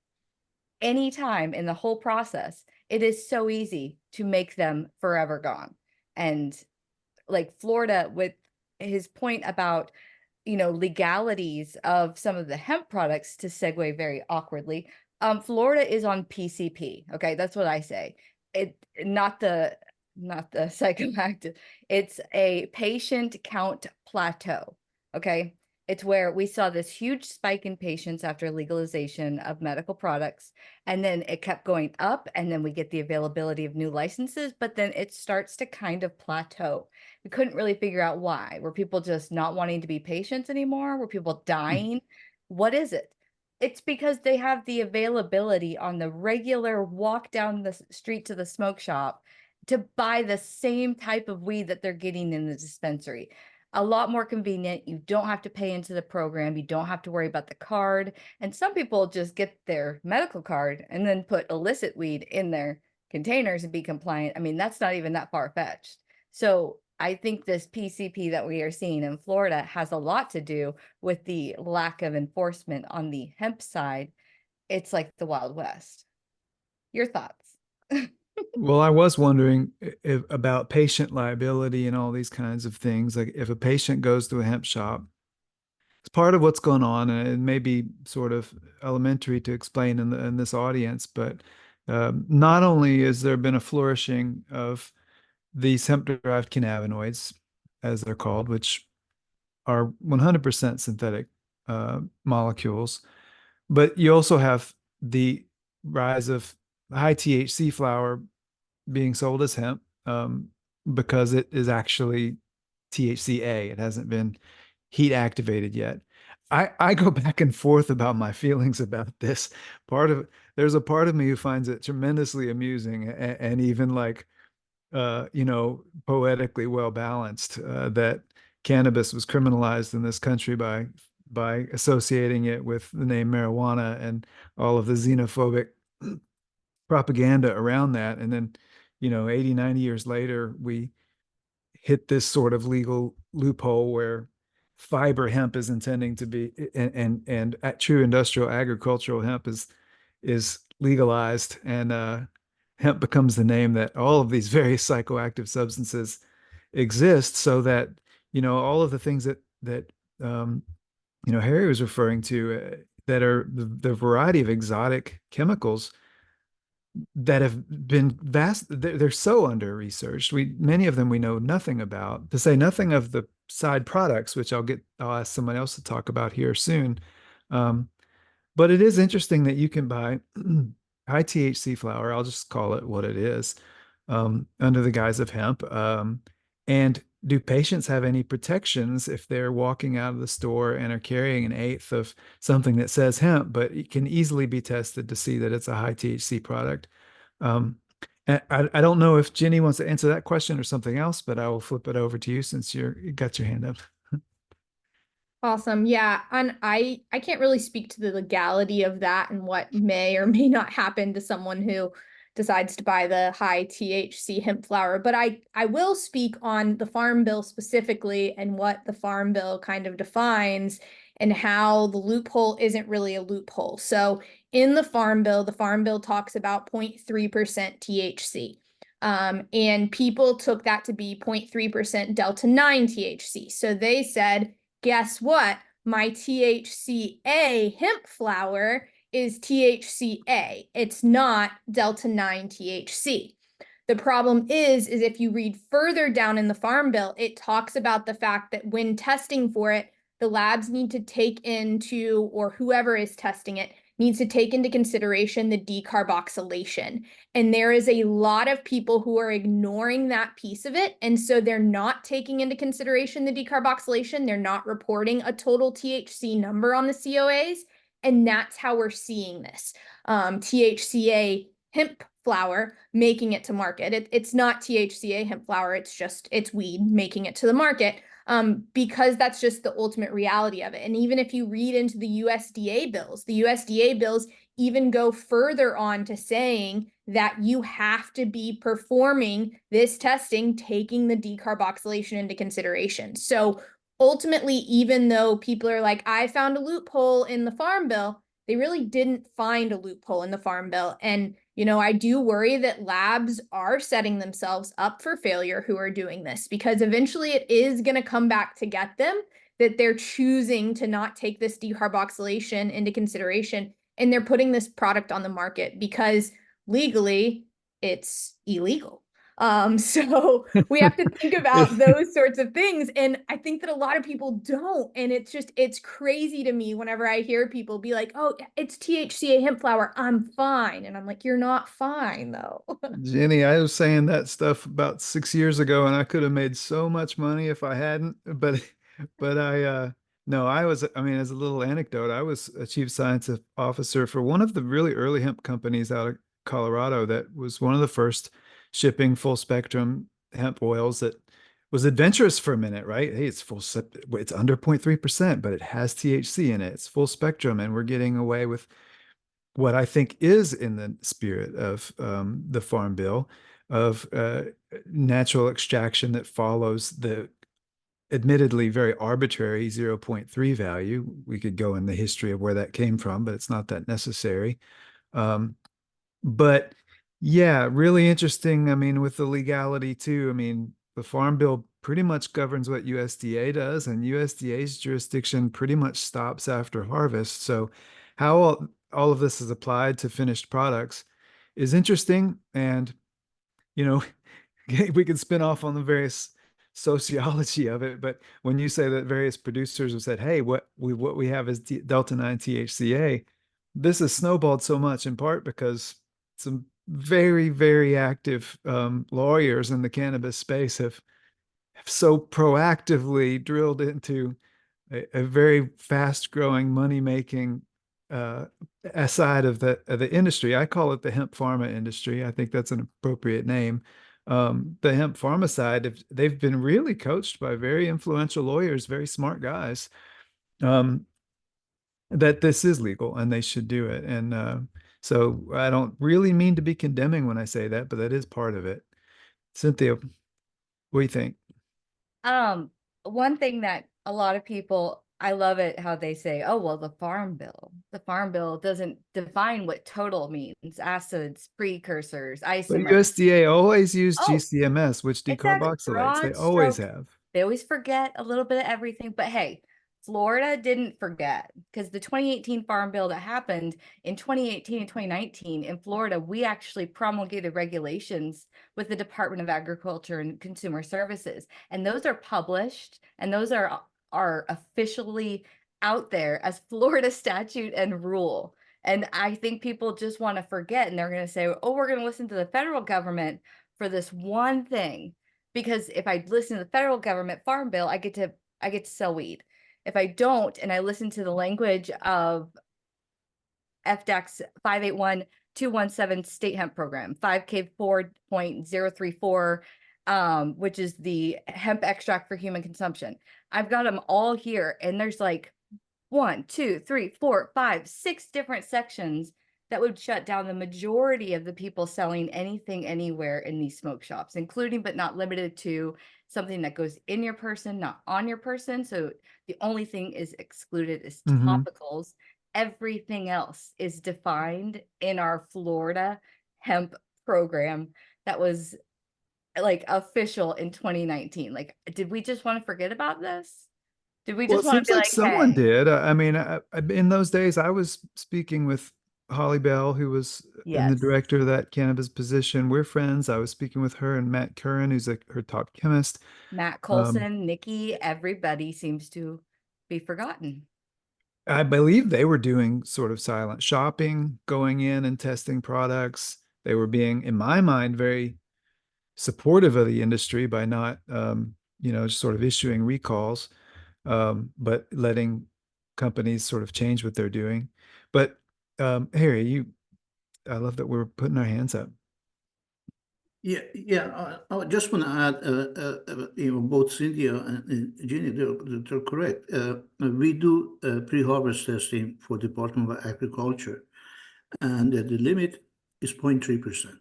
[SPEAKER 3] anytime in the whole process, it is so easy to make them forever gone. And like Florida, with his point about, you know, legalities of some of the hemp products, to segue very awkwardly, Florida is on PCP. Okay, that's what I say. It not the psychoactive. It's a patient count plateau. Okay. It's where we saw this huge spike in patients after legalization of medical products, and then it kept going up, and then we get the availability of new licenses, but then it starts to kind of plateau. We couldn't really figure out why. Were people just not wanting to be patients anymore? Were people dying? What is it? It's because they have the availability on the regular walk down the street to the smoke shop to buy the same type of weed that they're getting in the dispensary. A lot more convenient. You don't have to pay into the program. You don't have to worry about the card. And some people just get their medical card and then put illicit weed in their containers and be compliant. I mean, that's not even that far-fetched. So I think this PCP that we are seeing in Florida has a lot to do with the lack of enforcement on the hemp side. It's like the Wild West. Your thoughts?
[SPEAKER 2] Well, I was wondering about patient liability and all these kinds of things. Like if a patient goes to a hemp shop, it's part of what's going on, and it may be sort of elementary to explain in this audience, but not only has there been a flourishing of these hemp-derived cannabinoids, as they're called, which are 100% synthetic molecules, but you also have the rise of high THC flower being sold as hemp because it is actually THCA. It hasn't been heat activated yet. I go back and forth about my feelings about this. There's a part of me who finds it tremendously amusing and even like poetically well balanced that cannabis was criminalized in this country by associating it with the name marijuana and all of the xenophobic propaganda around that. And then, 80, 90 years later, we hit this sort of legal loophole where fiber hemp is intending to be, and true industrial agricultural hemp is legalized, and hemp becomes the name that all of these various psychoactive substances exist, so that, all of the things that Harry was referring to, that are the variety of exotic chemicals that have been they're so under researched. Many of them we know nothing about, to say nothing of the side products, which I'll ask someone else to talk about here soon. But it is interesting that you can buy high THC flower, I'll just call it what it is, under the guise of hemp. And do patients have any protections if they're walking out of the store and are carrying an eighth of something that says hemp, but it can easily be tested to see that it's a high THC product? And I don't know if Jenny wants to answer that question or something else, but I will flip it over to you since you got your hand up.
[SPEAKER 4] Awesome. Yeah. And I can't really speak to the legality of that and what may or may not happen to someone who decides to buy the high THC hemp flower, but I will speak on the Farm Bill specifically and what the Farm Bill kind of defines and how the loophole isn't really a loophole. So in the Farm Bill talks about 0.3% THC. And people took that to be 0.3% Delta 9 THC. So they said, guess what? My THCA hemp flower is THCA. It's not Delta 9 THC. The problem is if you read further down in the Farm Bill, it talks about the fact that when testing for it, the labs need to take into, or whoever is testing it, needs to take into consideration the decarboxylation. And there is a lot of people who are ignoring that piece of it. And so they're not taking into consideration the decarboxylation. They're not reporting a total THC number on the COAs. And that's how we're seeing this. THCA hemp flower, making it to market. It's not THCA hemp flower. It's weed making it to the market. Because that's just the ultimate reality of it. And even if you read into the USDA bills even go further on to saying that you have to be performing this testing, taking the decarboxylation into consideration. So ultimately, even though people are like, I found a loophole in the Farm Bill, they really didn't find a loophole in the Farm Bill. And, I do worry that labs are setting themselves up for failure who are doing this, because eventually it is going to come back to get them, that they're choosing to not take this decarboxylation into consideration. And they're putting this product on the market because legally it's illegal. So we have to think about those sorts of things. And I think that a lot of people don't. And it's crazy to me whenever I hear people be like, oh, it's THCA hemp flower, I'm fine. And I'm like, you're not fine though.
[SPEAKER 2] Jenny, I was saying that stuff about 6 years ago, and I could have made so much money if I hadn't. But no, I mean, as a little anecdote, I was a chief science officer for one of the really early hemp companies out of Colorado that was one of the first shipping full spectrum hemp oils that was adventurous for a minute, right? Hey, it's it's under 0.3%, but it has THC in it. It's full spectrum, and we're getting away with what I think is in the spirit of the Farm Bill of natural extraction that follows the admittedly very arbitrary 0.3 value. We could go in the history of where that came from, but it's not that necessary. But yeah, really interesting. I mean, with the legality too, I mean, the Farm Bill pretty much governs what USDA does, and USDA's jurisdiction pretty much stops after harvest. So how all of this is applied to finished products is interesting. And, we could spin off on the various sociology of it. But when you say that various producers have said, hey, what we have is Delta-9 THCA, this has snowballed so much in part because some very, very active lawyers in the cannabis space have so proactively drilled into a very fast growing, money making side of the industry. I call it the hemp pharma industry. I think that's an appropriate name. The hemp pharma side, they've been really coached by very influential lawyers, very smart guys, that this is legal and they should do it. And so I don't really mean to be condemning when I say that, but that is part of it. Cynthia, what do you think?
[SPEAKER 3] One thing that a lot of people, I love it how they say, oh, well, the Farm Bill doesn't define what total means, acids, precursors,
[SPEAKER 2] But
[SPEAKER 3] isomers.
[SPEAKER 2] USDA always used
[SPEAKER 3] Oh,
[SPEAKER 2] GCMS, which
[SPEAKER 3] it's a
[SPEAKER 2] decarboxylates. They
[SPEAKER 3] broad
[SPEAKER 2] always
[SPEAKER 3] stroke.
[SPEAKER 2] have.
[SPEAKER 3] They always forget a little bit of everything, but hey, Florida didn't forget, because the 2018 Farm Bill that happened in 2018 and 2019 in Florida, we actually promulgated regulations with the Department of Agriculture and Consumer Services. And those are published, and those are officially out there as Florida statute and rule. And I think people just want to forget, and they're going to say, oh, we're going to listen to the federal government for this one thing. Because if I listen to the federal government Farm Bill, I get to sell weed. If I don't, and I listen to the language of FDACS 581217 state hemp program, 5K 4.034, which is the hemp extract for human consumption. I've got them all here, and there's like 1, 2, 3, 4, 5, 6 different sections that would shut down the majority of the people selling anything anywhere in these smoke shops, including but not limited to something that goes in your person, not on your person. So the only thing is excluded is topicals. Everything else is defined in our Florida hemp program that was like official in 2019. Like, did we just want to forget about this? Did we
[SPEAKER 2] Well,
[SPEAKER 3] just
[SPEAKER 2] it
[SPEAKER 3] want
[SPEAKER 2] seems
[SPEAKER 3] to be
[SPEAKER 2] like
[SPEAKER 3] like,
[SPEAKER 2] someone
[SPEAKER 3] hey,
[SPEAKER 2] did. I mean, in those days, I was speaking with Holly Bell, who was in the
[SPEAKER 3] yes,
[SPEAKER 2] director of that cannabis position. We're friends. I was speaking with her and Matt Curran, who's her top chemist.
[SPEAKER 3] Matt Colson, Nikki, everybody seems to be forgotten.
[SPEAKER 2] I believe they were doing sort of silent shopping, going in and testing products. They were being, in my mind, very supportive of the industry by not, just sort of issuing recalls, but letting companies sort of change what they're doing. But Harry, I love that we're putting our hands up.
[SPEAKER 5] I just want to add, both Cynthia and Jenny, they're correct. We do pre-harvest testing for Department of Agriculture, and the limit is 0.3%.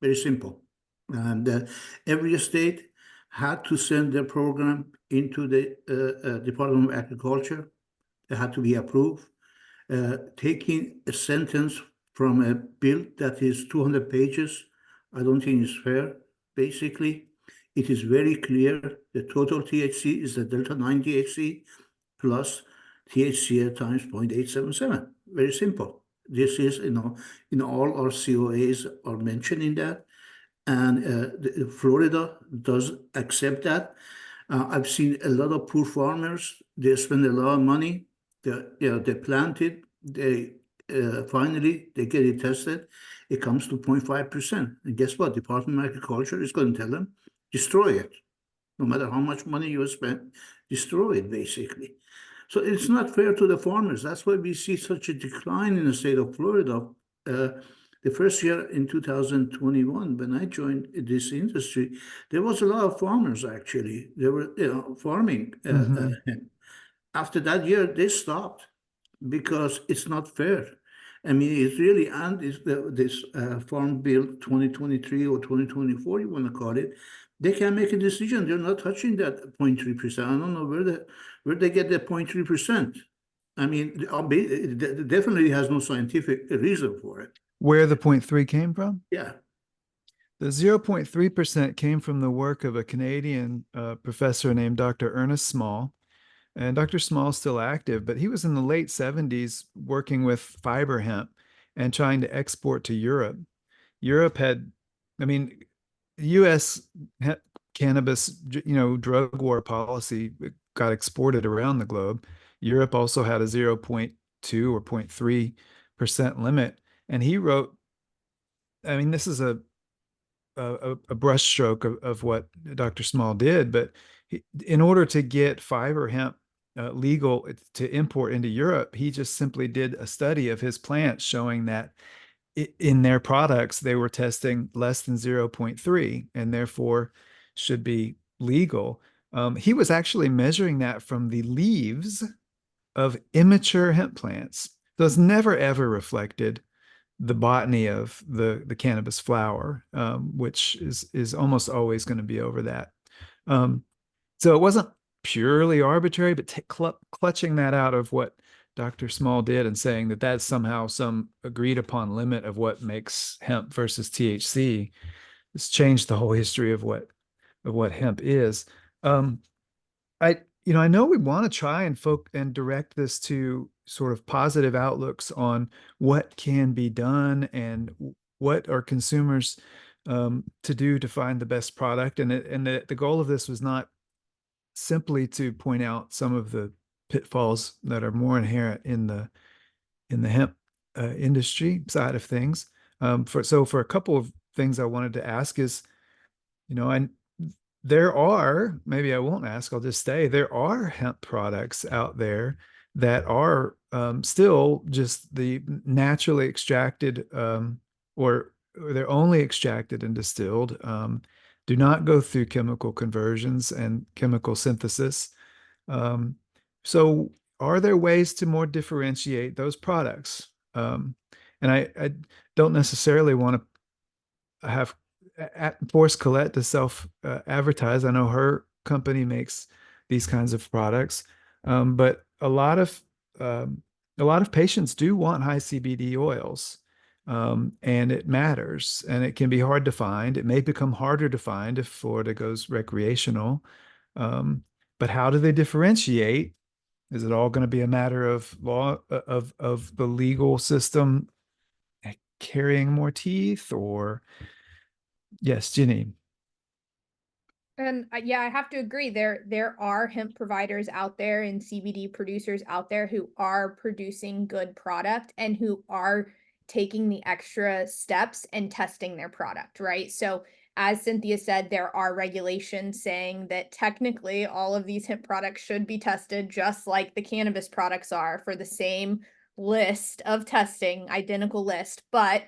[SPEAKER 5] Very simple. And every state had to send their program into the Department of Agriculture. They had to be approved. Taking a sentence from a bill that is 200 pages, I don't think is fair. Basically, it is very clear the total THC is the delta 9 THC plus THCA times 0.877. Very simple. This is, in all our COAs are mentioning that, and Florida does accept that. I've seen a lot of poor farmers. They spend a lot of money. They plant it. They finally they get it tested. It comes to 0.5%. And guess what? Department of Agriculture is going to tell them, destroy it. No matter how much money you spend, destroy it, basically. So it's not fair to the farmers. That's why we see such a decline in the state of Florida. The first year in 2021, when I joined this industry, there was a lot of farmers, actually. They were farming. After that year, they stopped because it's not fair. I mean, it's really, and this Farm Bill 2023 or 2024, you want to call it, they can make a decision. They're not touching that 0.3%. I don't know where they get that 0.3%. I mean, it definitely has no scientific reason for it.
[SPEAKER 2] Where the 0.3 came from?
[SPEAKER 5] Yeah.
[SPEAKER 2] The 0.3% came from the work of a Canadian professor named Dr. Ernest Small. And Dr. Small's still active, but he was in the late 70s working with fiber hemp and trying to export to Europe. Europe had, I mean, U.S. cannabis, drug war policy got exported around the globe. Europe also had a 0.2 or 0.3% limit. And he wrote, I mean, this is a brushstroke of what Dr. Small did, but in order to get fiber hemp legal to import into Europe, he just simply did a study of his plants showing that in their products, they were testing less than 0.3 and therefore should be legal. He was actually measuring that from the leaves of immature hemp plants. Those never ever reflected the botany of the cannabis flower, which is almost always going to be over that. So it wasn't purely arbitrary, but clutching that out of what Dr. Small did and saying that that's somehow some agreed upon limit of what makes hemp versus THC has changed the whole history of what hemp is. I know we want to try and direct this to sort of positive outlooks on what can be done and what are consumers to do to find the best product. And the goal of this was not simply to point out some of the pitfalls that are more inherent in the hemp industry side of things. For a couple of things I wanted to ask is, there are, maybe I won't ask, I'll just say there are hemp products out there that are still just the naturally extracted or they're only extracted and distilled, do not go through chemical conversions and chemical synthesis. So are there ways to more differentiate those products? And I don't necessarily want to have force Colette to self advertise. I know her company makes these kinds of products, but a lot of patients do want high CBD oils, and it matters, and it can be hard to find. It may become harder to find if Florida goes recreational, but how do they differentiate? Is it all going to be a matter of law of the legal system carrying more teeth, or yes, Jenny?
[SPEAKER 4] And yeah, I have to agree. There are hemp providers out there and CBD producers out there who are producing good product and who are taking the extra steps and testing their product, right? So as Cynthia said, there are regulations saying that technically all of these hemp products should be tested just like the cannabis products are for the same list of testing, identical list, but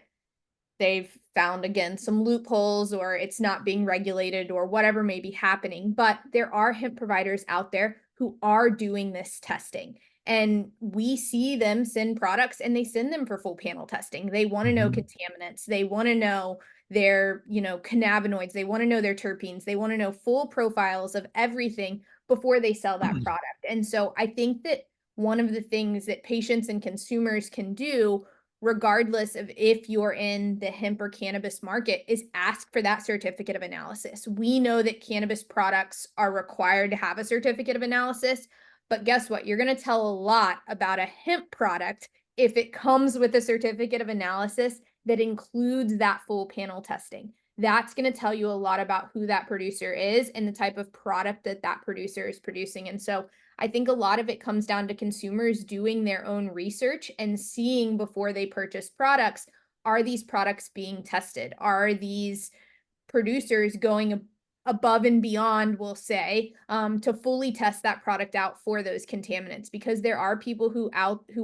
[SPEAKER 4] they've found, again, some loopholes, or it's not being regulated, or whatever may be happening. But there are hemp providers out there who are doing this testing. And we see them send products, and they send them for full panel testing. They want to know contaminants. They want to know their, cannabinoids. They want to know their terpenes. They want to know full profiles of everything before they sell that product. And so I think that one of the things that patients and consumers can do, regardless of if you're in the hemp or cannabis market, is ask for that certificate of analysis. We know that cannabis products are required to have a certificate of analysis, but guess what? You're going to tell a lot about a hemp product if it comes with a certificate of analysis that includes that full panel testing. That's going to tell you a lot about who that producer is and the type of product that that producer is producing. And so I think a lot of it comes down to consumers doing their own research and seeing before they purchase products, are these products being tested? Are these producers going above and beyond, we'll say, to fully test that product out for those contaminants? Because there are people who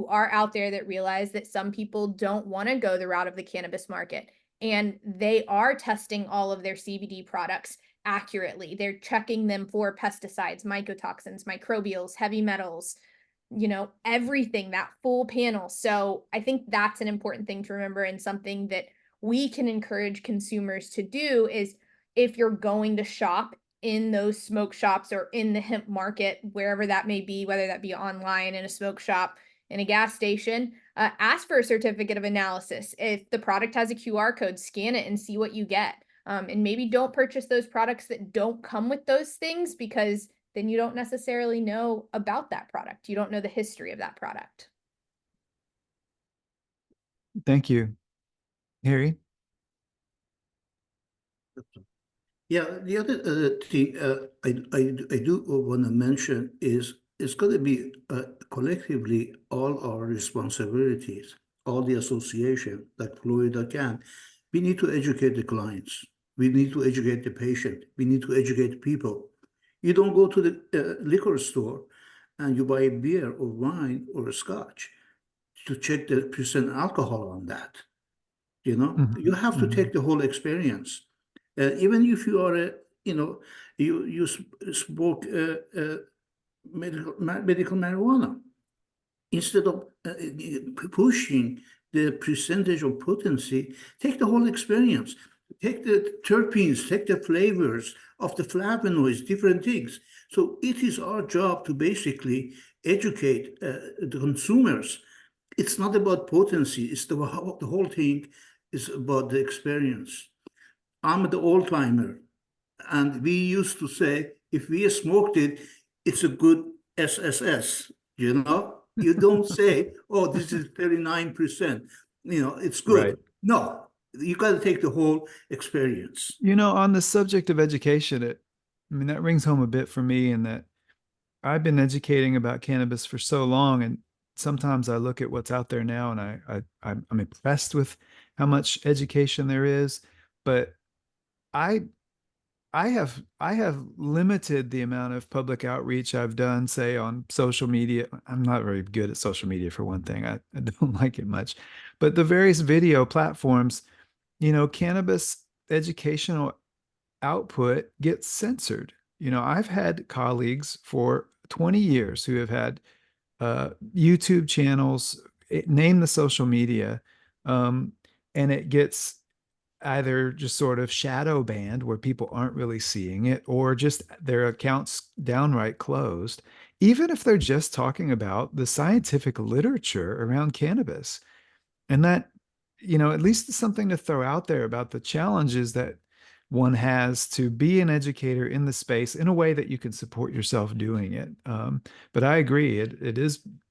[SPEAKER 4] are out there that realize that some people don't want to go the route of the cannabis market, and they are testing all of their CBD products accurately. They're checking them for pesticides, mycotoxins, microbials, heavy metals, everything, that full panel. So I think that's an important thing to remember, and something that we can encourage consumers to do is, if you're going to shop in those smoke shops or in the hemp market, wherever that may be, whether that be online, in a smoke shop, in a gas station, ask for a certificate of analysis. If the product has a QR code, scan it and see what you get. And maybe don't purchase those products that don't come with those things, because then you don't necessarily know about that product. You don't know the history of that product.
[SPEAKER 2] Thank you. Harry?
[SPEAKER 5] Yeah, the other thing I do want to mention is it's going to be collectively all our responsibilities, all the association like Florida Can. We need to educate the clients. We need to educate the patient. We need to educate people. You don't go to the liquor store and you buy a beer or wine or a scotch to check the percent alcohol on that. You have to take the whole experience. Even if you are you smoke medical marijuana, instead of pushing the percentage of potency, take the whole experience. Take the terpenes, take the flavors of the flavonoids, different things. So it is our job to basically educate the consumers. It's not about potency. It's the whole thing is about the experience. I'm the old timer, and we used to say, if we smoked it, it's a good SSS. You don't say, oh, this is 39%. It's good.
[SPEAKER 2] Right.
[SPEAKER 5] No, you got to take the whole experience.
[SPEAKER 2] On the subject of education, that rings home a bit for me, in that I've been educating about cannabis for so long, and sometimes I look at what's out there now, and I'm impressed with how much education there is, but I have limited the amount of public outreach I've done, say, on social media. I'm not very good at social media, for one thing. I don't like it much, but the various video platforms, cannabis educational output gets censored. I've had colleagues for 20 years who have had YouTube channels, name the social media, and it gets either just sort of shadow banned, where people aren't really seeing it, or just their accounts downright closed, even if they're just talking about the scientific literature around cannabis. And that, at least something to throw out there about the challenges that one has to be an educator in the space in a way that you can support yourself doing it. But I agree,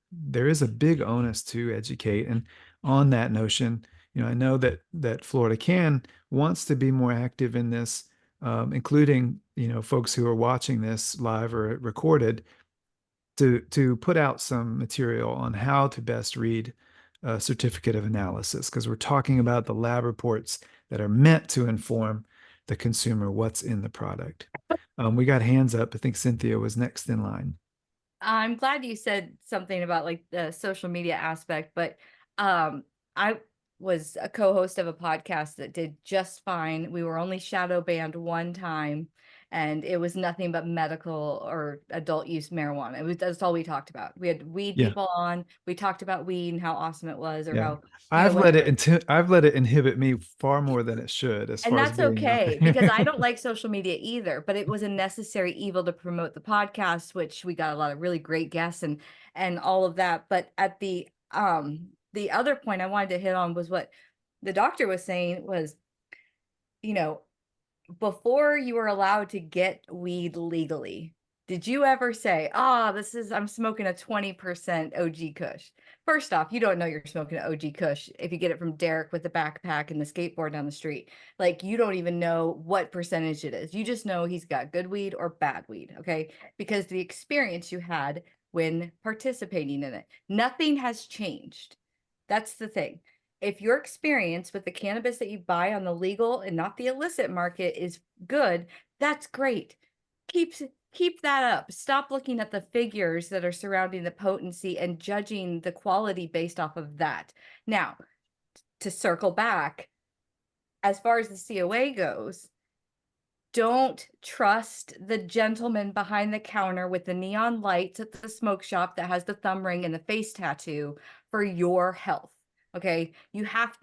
[SPEAKER 2] there is a big onus to educate. And on that notion, I know that Florida Can wants to be more active in this, including, folks who are watching this live or recorded, to put out some material on how to best read a certificate of analysis, because we're talking about the lab reports that are meant to inform the consumer what's in the product. We got hands up. I think Cynthia was next in line.
[SPEAKER 3] I'm glad you said something about like the social media aspect, but I was a co-host of a podcast that did just fine. We were only shadow banned one time, and it was nothing but medical or adult use marijuana. That's all we talked about. We had weed
[SPEAKER 2] Yeah.
[SPEAKER 3] people on. We talked about weed and how awesome it was, or
[SPEAKER 2] Yeah.
[SPEAKER 3] how, you know,
[SPEAKER 2] I've let
[SPEAKER 3] whatever.
[SPEAKER 2] I've let it inhibit me far more than it should, as
[SPEAKER 3] And
[SPEAKER 2] far as
[SPEAKER 3] that's
[SPEAKER 2] being out
[SPEAKER 3] okay,
[SPEAKER 2] there.
[SPEAKER 3] because I don't like social media either, but it was a necessary evil to promote the podcast, which we got a lot of really great guests and all of that. But at the other point I wanted to hit on was what the doctor was saying was, you know, before you were allowed to get weed legally, did you ever say, I'm smoking a 20% OG Kush? First off, you don't know you're smoking an OG Kush if you get it from Derek with the backpack and the skateboard down the street. Like, you don't even know what percentage it is. You just know he's got good weed or bad weed, okay? Because the experience you had when participating in it, nothing has changed. That's the thing. If your experience with the cannabis that you buy on the legal and not the illicit market is good, that's great. Keep that up. Stop looking at the figures that are surrounding the potency and judging the quality based off of that. Now, to circle back, as far as the COA goes, don't trust the gentleman behind the counter with the neon lights at the smoke shop that has the thumb ring and the face tattoo for your health. Okay,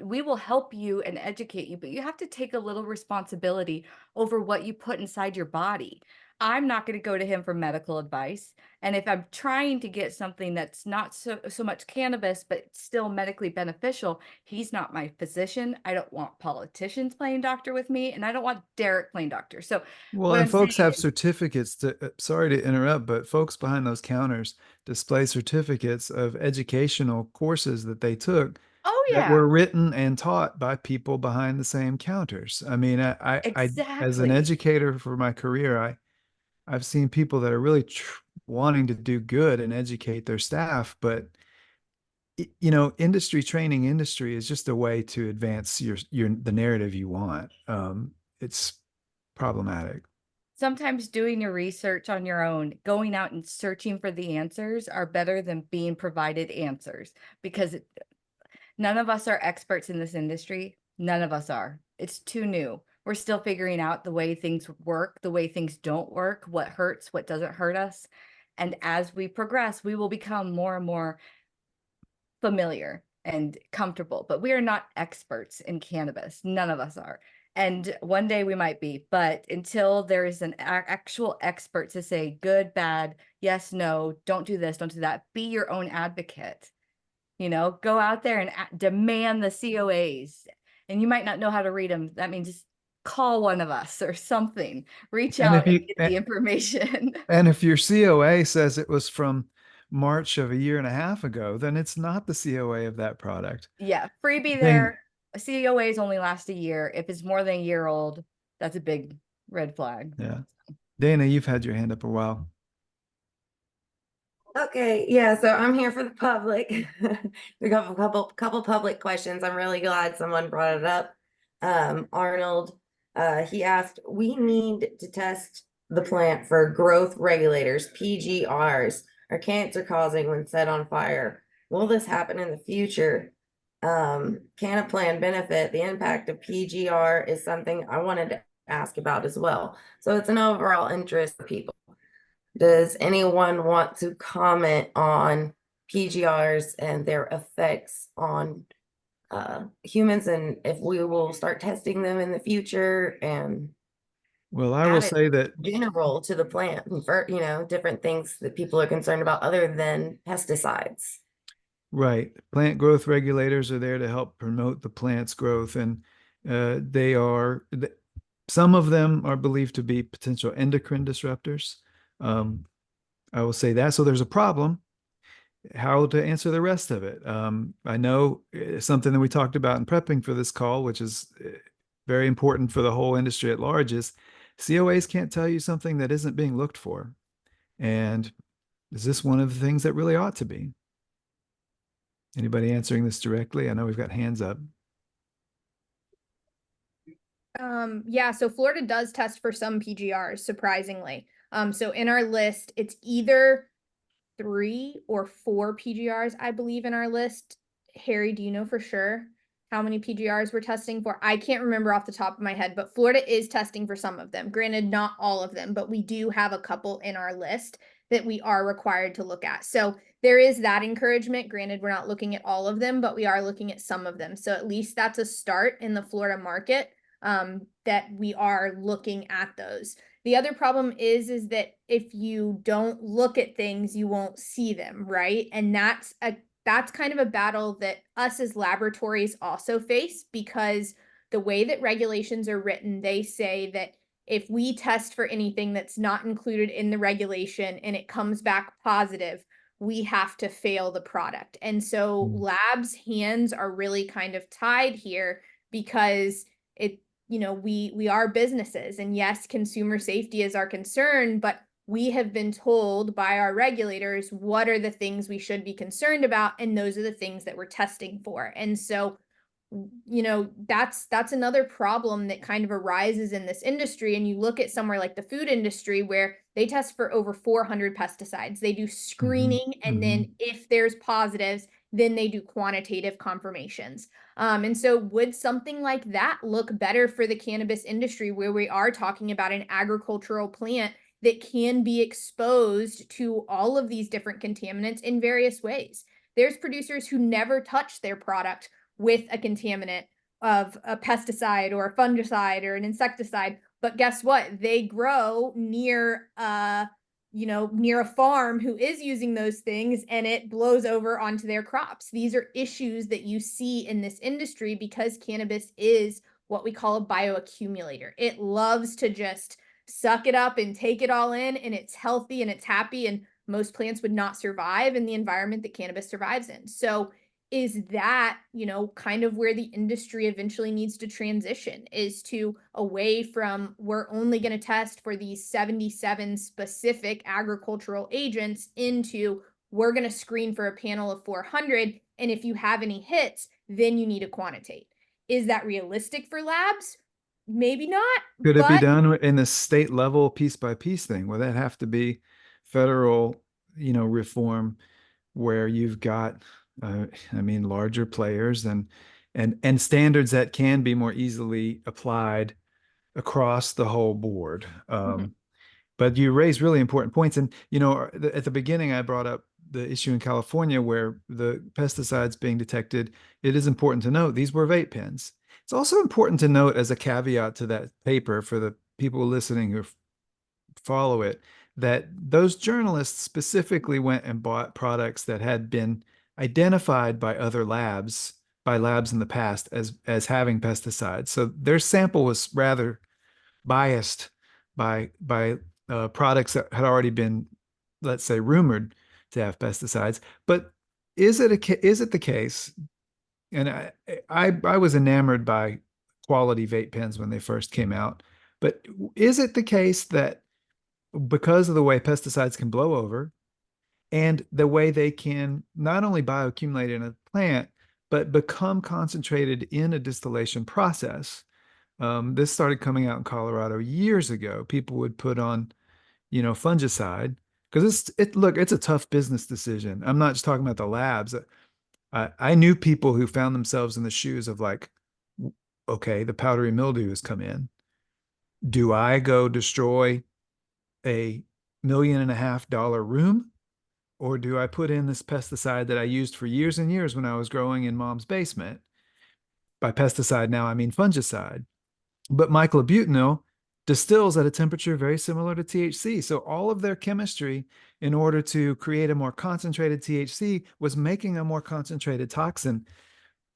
[SPEAKER 3] we will help you and educate you, but you have to take a little responsibility over what you put inside your body. I'm not going to go to him for medical advice. And if I'm trying to get something that's not so much cannabis, but still medically beneficial, he's not my physician. I don't want politicians playing doctor with me, and I don't want Derek playing doctor. So
[SPEAKER 2] Well,
[SPEAKER 3] what
[SPEAKER 2] and
[SPEAKER 3] I'm
[SPEAKER 2] folks
[SPEAKER 3] saying
[SPEAKER 2] have
[SPEAKER 3] is,
[SPEAKER 2] certificates to, sorry to interrupt, but folks behind those counters display certificates of educational courses that they took
[SPEAKER 3] oh
[SPEAKER 2] that
[SPEAKER 3] yeah,
[SPEAKER 2] were written and taught by people behind the same counters. I mean, as an
[SPEAKER 3] exactly.
[SPEAKER 2] educator for my career, I've seen people that are really wanting to do good and educate their staff, but you know, industry is just a way to advance the narrative you want. It's problematic.
[SPEAKER 3] Sometimes doing your research on your own, going out and searching for the answers are better than being provided answers, because none of us are experts in this industry. None of us are. It's too new. We're still figuring out the way things work, the way things don't work, what hurts, what doesn't hurt us. And as we progress, we will become more and more familiar and comfortable, but we are not experts in cannabis. None of us are. And one day we might be, but until there is an actual expert to say good, bad, yes, no, don't do this, don't do that, be your own advocate. You know, go out there and demand the COAs. And you might not know how to read them. That means just call one of us or something. Reach
[SPEAKER 2] And
[SPEAKER 3] out and get the information.
[SPEAKER 2] and if your COA says it was from March of a year and a half ago, then it's not the COA of that product.
[SPEAKER 3] Yeah, freebie
[SPEAKER 2] Thing-
[SPEAKER 3] there. COAs only last a year. If it's more than a year old, that's a big red flag.
[SPEAKER 2] Yeah. Dana, you've had your hand up a while.
[SPEAKER 6] Okay, yeah, so I'm here for the public. We got a couple public questions. I'm really glad someone brought it up. Arnold, he asked, we need to test the plant for growth regulators, PGRs, are cancer causing when set on fire. Will this happen in the future? Can a plan benefit? The impact of PGR is something I wanted to ask about as well. So it's an overall interest of people. Does anyone want to comment on PGRs and their effects on humans, and if we will start testing them in the future, and
[SPEAKER 2] Well, I will
[SPEAKER 6] add it
[SPEAKER 2] say that
[SPEAKER 6] general to the plant and for, you know, different things that people are concerned about other than pesticides?
[SPEAKER 2] right, plant growth regulators are there to help promote the plant's growth, and some of them are believed to be potential endocrine disruptors. I will say that. So there's a problem. How to answer the rest of it? I know something that we talked about in prepping for this call, which is very important for the whole industry at large, is COAs can't tell you something that isn't being looked for. And is this one of the things that really ought to be? Anybody answering this directly? I know we've got hands up.
[SPEAKER 4] Yeah, so Florida does test for some PGRs, surprisingly. So in our list, it's either 3 or 4 PGRs, I believe, in our list. Harry, do you know for sure how many PGRs we're testing for. I can't remember off the top of my head, but Florida is testing for some of them. Granted, not all of them, but we do have a couple in our list that we are required to look at. So there is that encouragement. Granted, we're not looking at all of them, but we are looking at some of them. So at least that's a start in the Florida market, that we are looking at those. The other problem is that if you don't look at things, you won't see them, right? And that's kind of a battle that us as laboratories also face, because the way that regulations are written, they say that if we test for anything that's not included in the regulation and it comes back positive, we have to fail the product. And so labs' hands are really kind of tied here, because we are businesses, and yes, consumer safety is our concern, but we have been told by our regulators what are the things we should be concerned about, and those are the things that we're testing for. And so, that's another problem that kind of arises in this industry. And you look at somewhere like the food industry, where they test for over 400 pesticides. They do screening, and then if there's positives, then they do quantitative confirmations. And so would something like that look better for the cannabis industry, where we are talking about an agricultural plant that can be exposed to all of these different contaminants in various ways? There's producers who never touch their product with a contaminant of a pesticide or a fungicide or an insecticide, but guess what? They grow near near a farm who is using those things, and it blows over onto their crops. These are issues that you see in this industry, because cannabis is what we call a bioaccumulator. It loves to just suck it up and take it all in, and it's healthy and it's happy, and most plants would not survive in the environment that cannabis survives in. So is that, kind of where the industry eventually needs to transition, is to away from, we're only going to test for these 77 specific agricultural agents, into we're going to screen for a panel of 400. And if you have any hits, then you need to quantitate. Is that realistic for labs? Maybe not.
[SPEAKER 2] Could it be done in the state level piece by piece thing? Will that have to be federal, reform, where you've got larger players and standards that can be more easily applied across the whole board. But you raise really important points. And, at the beginning, I brought up the issue in California where the pesticides being detected. It is important to note these were vape pens. It's also important to note, as a caveat to that paper, for the people listening who follow it, that those journalists specifically went and bought products that had been identified by other labs, in the past as having pesticides. So their sample was rather biased by products that had already been, let's say, rumored to have pesticides. But is it the case? And I was enamored by quality vape pens when they first came out. But is it the case that because of the way pesticides can blow over, and the way they can not only bioaccumulate in a plant, but become concentrated in a distillation process? This started coming out in Colorado years ago. People would put on, fungicide, because it's a tough business decision. I'm not just talking about the labs. I knew people who found themselves in the shoes of, like, okay, the powdery mildew has come in. Do I go destroy a $1.5 million room? Or do I put in this pesticide that I used for years and years when I was growing in mom's basement? By pesticide now, I mean fungicide. But myclobutanil distills at a temperature very similar to THC. So all of their chemistry, in order to create a more concentrated THC, was making a more concentrated toxin.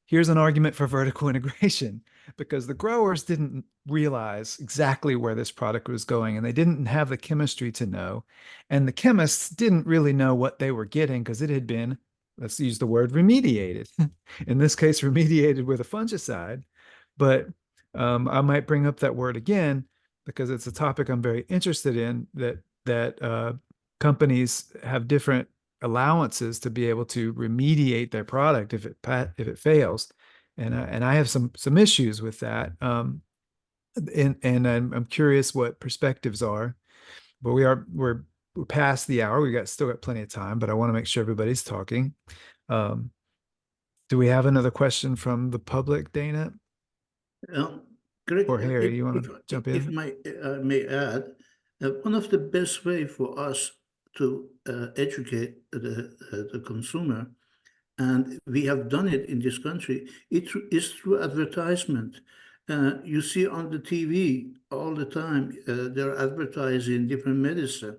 [SPEAKER 2] Here's an argument for vertical integration, because the growers didn't realize exactly where this product was going, and they didn't have the chemistry to know. And the chemists didn't really know what they were getting, because it had been, let's use the word, remediated. In this case, remediated with a fungicide. But I might bring up that word again, because it's a topic I'm very interested in, that companies have different allowances to be able to remediate their product if it fails, and I have some issues with that. And I'm curious what perspectives are, but we're past the hour. Still got plenty of time, but I want to make sure everybody's talking. Do we have another question from the public, Dana?
[SPEAKER 5] Greg,
[SPEAKER 2] Or Harry, you want to jump
[SPEAKER 5] if
[SPEAKER 2] in?
[SPEAKER 5] may add, one of the best way for us to educate the consumer, and we have done it in this country, it is through advertisement. You see on the TV all the time, they're advertising different medicine.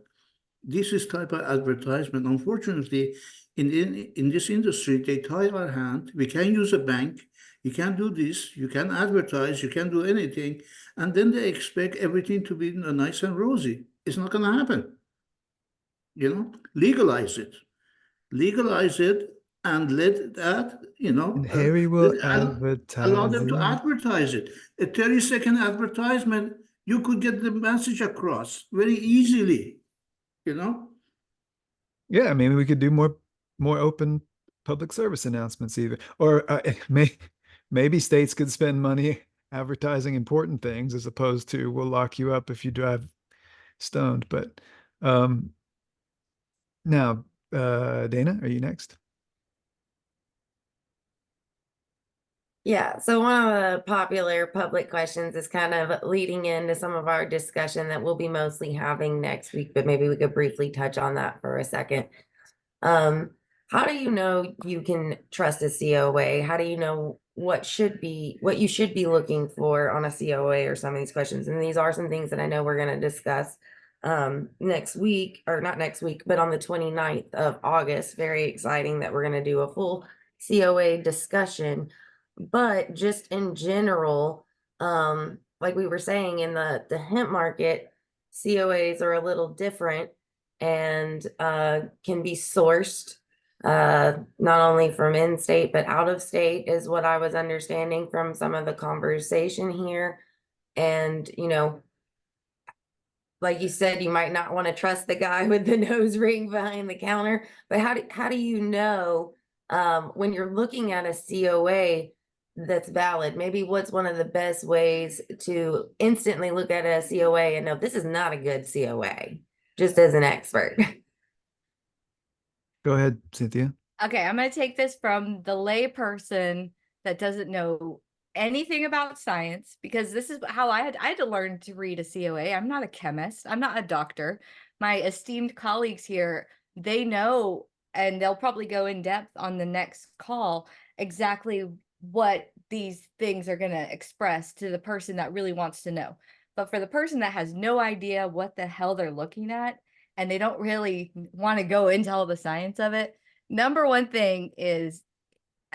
[SPEAKER 5] This is type of advertisement. Unfortunately, in this industry, they tie our hand. We can't use a bank. You can't do this. You can't advertise. You can't do anything. And then they expect everything to be nice and rosy. It's not going to happen. Legalize it. Legalize it and let that,
[SPEAKER 2] And Harry will
[SPEAKER 5] allow them to
[SPEAKER 2] advertise.
[SPEAKER 5] advertise it. A 30-second advertisement, you could get the message across very easily.
[SPEAKER 2] Yeah, maybe we could do more open public service announcements even, or maybe states could spend money advertising important things as opposed to we'll lock you up if you drive stoned. But now, Dana, are you next?
[SPEAKER 6] Yeah, so one of the popular public questions is kind of leading into some of our discussion that we'll be mostly having next week, but maybe we could briefly touch on that for a second. How do you know you can trust a COA? How do you know what you should be looking for on a COA or some of these questions? And these are some things that I know we're going to discuss next week, or not next week, but on the 29th of August. Very exciting that we're going to do a full COA discussion. But just in general, like we were saying, in the hemp market, COAs are a little different and can be sourced not only from in-state but out of state, is what I was understanding from some of the conversation here. And like you said, you might not want to trust the guy with the nose ring behind the counter, but how do you know when you're looking at a COA that's valid? Maybe what's one of the best ways to instantly look at a COA and know this is not a good COA, just as an expert?
[SPEAKER 2] Go ahead, Cynthia.
[SPEAKER 3] Okay, I'm going to take this from the lay person that doesn't know anything about science, because this is how I had to learn to read a COA. I'm not a chemist. I'm not a doctor. My esteemed colleagues here, they know, and they'll probably go in depth on the next call exactly what these things are going to express to the person that really wants to know. But for the person that has no idea what the hell they're looking at, and they don't really want to go into all the science of it, number one thing is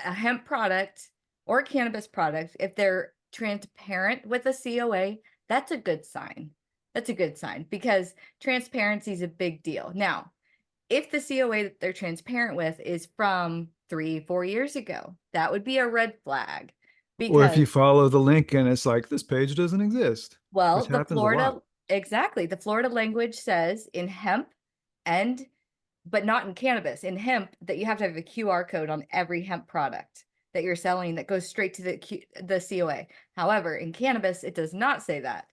[SPEAKER 3] a hemp product or cannabis product, if they're transparent with a COA, that's a good sign. That's a good sign, because transparency is a big deal. Now, if the COA that they're transparent with is from 3-4 years ago, that would be a red flag. Because,
[SPEAKER 2] or if you follow the link and it's like, this page doesn't exist.
[SPEAKER 3] well,
[SPEAKER 2] which
[SPEAKER 3] the
[SPEAKER 2] happens a
[SPEAKER 3] Florida,
[SPEAKER 2] lot.
[SPEAKER 3] exactly, the Florida language says in hemp but not in cannabis, in hemp, that you have to have a QR code on every hemp product that you're selling that goes straight to the COA. However, in cannabis, it does not say that.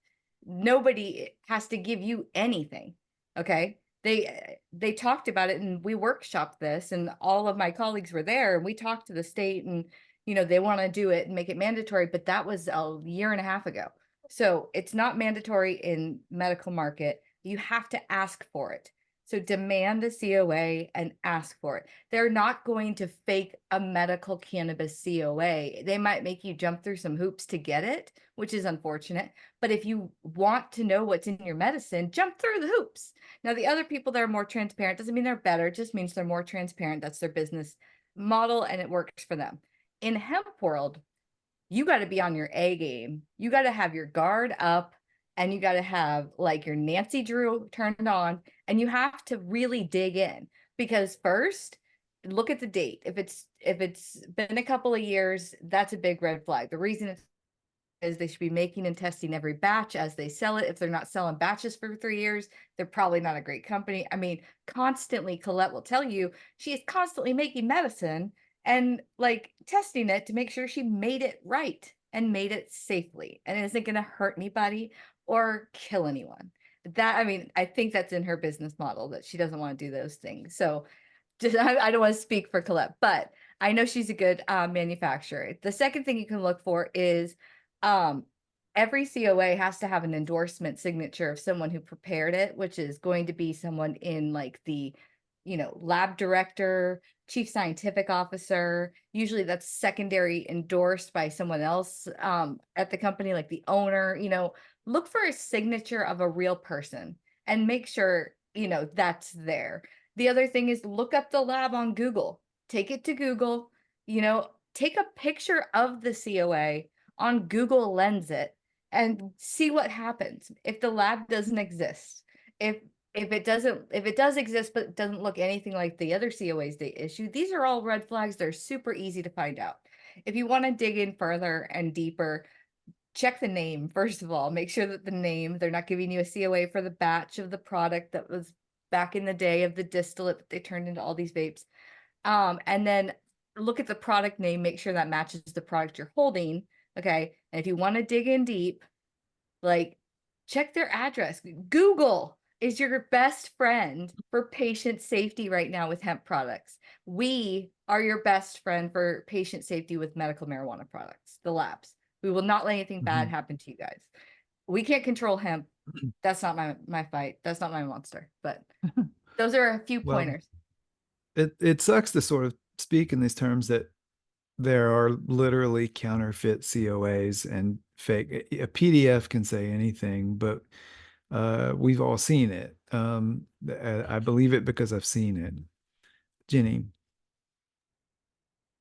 [SPEAKER 3] Nobody has to give you anything. Okay. They talked about it, and we workshopped this, and all of my colleagues were there, and we talked to the state, and they want to do it and make it mandatory, but that was a year and a half ago. So it's not mandatory in medical market. You have to ask for it. So demand the COA and ask for it. They're not going to fake a medical cannabis COA. They might make you jump through some hoops to get it, which is unfortunate. But if you want to know what's in your medicine, jump through the hoops. Now, the other people that are more transparent doesn't mean they're better. It just means they're more transparent. That's their business model, and it works for them. In hemp world, you got to be on your A game. You got to have your guard up, and you got to have like your Nancy Drew turned on, and you have to really dig in, because first, look at the date. If it's been a couple of years, that's a big red flag. The reason is they should be making and testing every batch as they sell it. If they're not selling batches for 3 years, they're probably not a great company. I mean, constantly, Colette will tell you she is constantly making medicine and like testing it to make sure she made it right and made it safely and it isn't going to hurt anybody or kill anyone. I think that's in her business model, that she doesn't want to do those things. So Just, I don't want to speak for Colette, but I know she's a good manufacturer. The second thing you can look for is every COA has to have an endorsement signature of someone who prepared it, which is going to be someone in like the, lab director, chief scientific officer. Usually that's secondary endorsed by someone else at the company, like the owner. Look for a signature of a real person and make sure, that's there. The other thing is look up the lab on Google. Take it to Google, take a picture of the COA on Google Lens it and see what happens. If the lab doesn't exist, if it does exist, but it doesn't look anything like the other COAs they issue, these are all red flags. They're super easy to find out. If you want to dig in further and deeper, check the name, first of all. Make sure that the name, they're not giving you a COA for the batch of the product that was back in the day of the distillate that they turned into all these vapes. And then look at the product name, make sure that matches the product you're holding. Okay. And if you want to dig in deep, like check their address. Google is your best friend for patient safety right now with hemp products. We are your best friend for patient safety with medical marijuana products, the labs. We will not let anything bad happen to you guys. We can't control hemp. That's not my fight. That's not my monster. But those are a few
[SPEAKER 2] Well,
[SPEAKER 3] pointers.
[SPEAKER 2] It sucks to sort of speak in these terms that there are literally counterfeit COAs and fake. A PDF can say anything, but we've all seen it. I believe it because I've seen it. Jenny.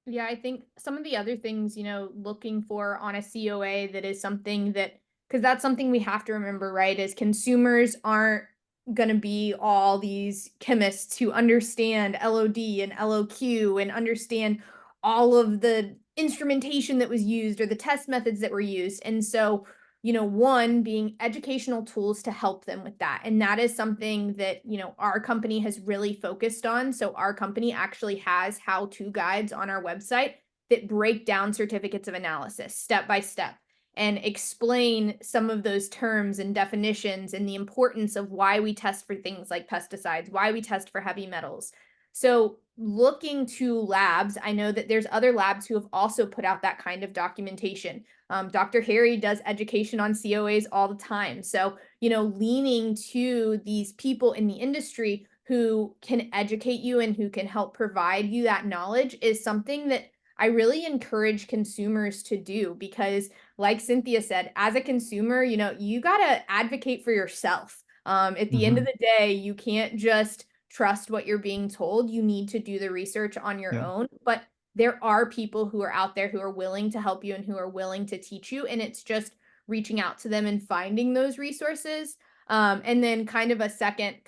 [SPEAKER 4] Yeah, I think some of the other things, looking for on a COA that is something that, because that's something we have to remember, right? Is consumers aren't going to be all these chemists who understand LOD and LOQ and understand all of the instrumentation that was used or the test methods that were used. And so, one being educational tools to help them with that. And that is something that, our company has really focused on. So our company actually has how-to guides on our website that break down certificates of analysis step by step and explain some of those terms and definitions and the importance of why we test for things like pesticides, why we test for heavy metals. So looking to labs, I know that there's other labs who have also put out that kind of documentation. Dr. Harry does education on COAs all the time. So, leaning to these people in the industry who can educate you and who can help provide you that knowledge is something that I really encourage consumers to do, because like Cynthia said, as a consumer, you got to advocate for yourself. At the end of the day, you can't just trust what you're being told. You need to do the research on your own, but there are people who are out there who are willing to help you and who are willing to teach you. And it's just reaching out to them and finding those resources. And then kind of a second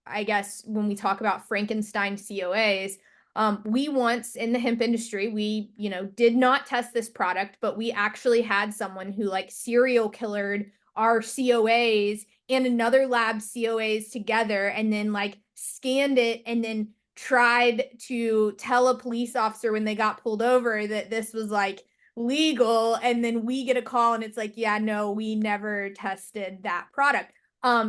[SPEAKER 4] I guess, when we talk about Frankenstein COAs, we once in the hemp industry, we, did not test this product, but we actually had someone who like serial killered our COAs and another lab's COAs together and then like scanned it and then tried to tell a police officer when they got pulled over that this was like legal. And then we get a call and it's like, yeah, no, we never tested that product.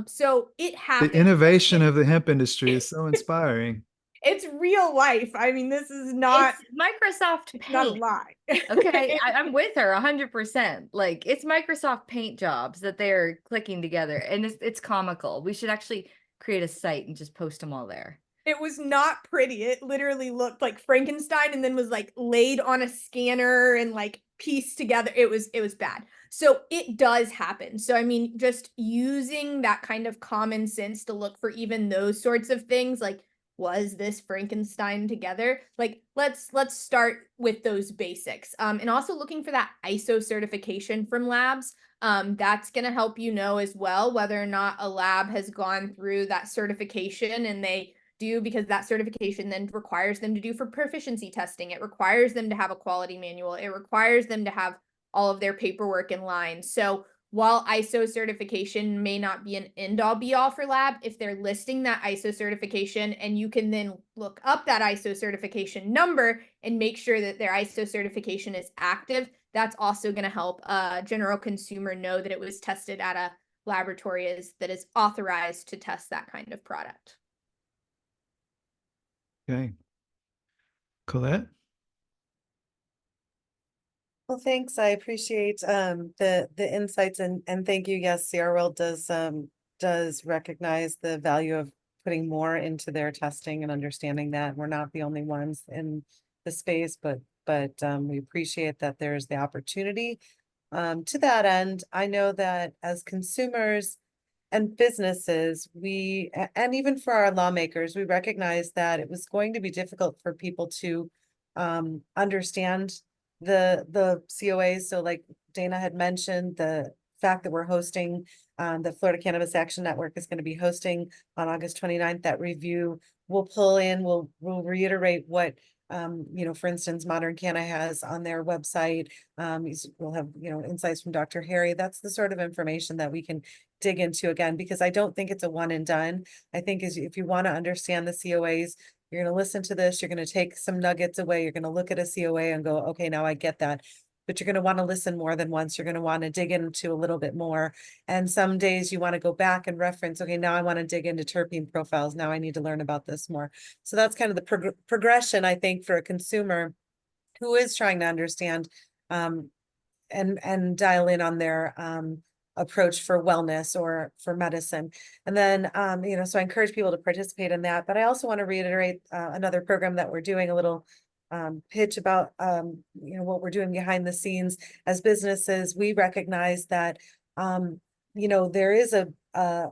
[SPEAKER 4] So it happens.
[SPEAKER 2] The innovation of the hemp industry is so inspiring.
[SPEAKER 4] It's real life. I mean, this is not
[SPEAKER 3] It's Microsoft Paint.
[SPEAKER 4] not a lie.
[SPEAKER 3] Okay, I'm with her 100%. Like it's Microsoft Paint jobs that they're clicking together, and it's comical. We should actually create a site and just post them all there.
[SPEAKER 4] It was not pretty. It literally looked like Frankenstein and then was like laid on a scanner and like pieced together. It was bad. So it does happen. So I mean, just using that kind of common sense to look for even those sorts of things, like, was this Frankenstein together? Like, let's start with those basics. And also looking for that ISO certification from labs. That's going to help you know as well whether or not a lab has gone through that certification, and they do, because that certification then requires them to do for proficiency testing. It requires them to have a quality manual. It requires them to have all of their paperwork in line. So while ISO certification may not be an end-all be-all for lab, if they're listing that ISO certification and you can then look up that ISO certification number and make sure that their ISO certification is active, that's also going to help a general consumer know that it was tested at a laboratory that is authorized to test that kind of product.
[SPEAKER 2] Okay. Colette?
[SPEAKER 1] Well, thanks. I appreciate the insights and thank you. Yes, Sierra World does recognize the value of putting more into their testing and understanding that we're not the only ones in the space, but we appreciate that there's the opportunity. To that end, I know that as consumers and businesses, and even for our lawmakers, we recognize that it was going to be difficult for people to understand the COAs. So like Dana had mentioned, the fact that we're hosting, the Florida Cannabis Action Network is going to be hosting on August 29th, that review. We'll pull in, we'll reiterate what, for instance, Modern Canna has on their website. We'll have, insights from Dr. Harry. That's the sort of information that we can dig into again, because I don't think it's a one and done. I think if you want to understand the COAs, you're going to listen to this, you're going to take some nuggets away, you're going to look at a COA and go, okay, now I get that. But you're going to want to listen more than once. You're going to want to dig into a little bit more. And some days you want to go back and reference, okay, now I want to dig into terpene profiles. Now I need to learn about this more. So that's kind of the progression, I think, for a consumer who is trying to understand and dial in on their approach for wellness or for medicine. And then, so I encourage people to participate in that. But I also want to reiterate another program that we're doing, a little pitch about, what we're doing behind the scenes as businesses. We recognize that, there is a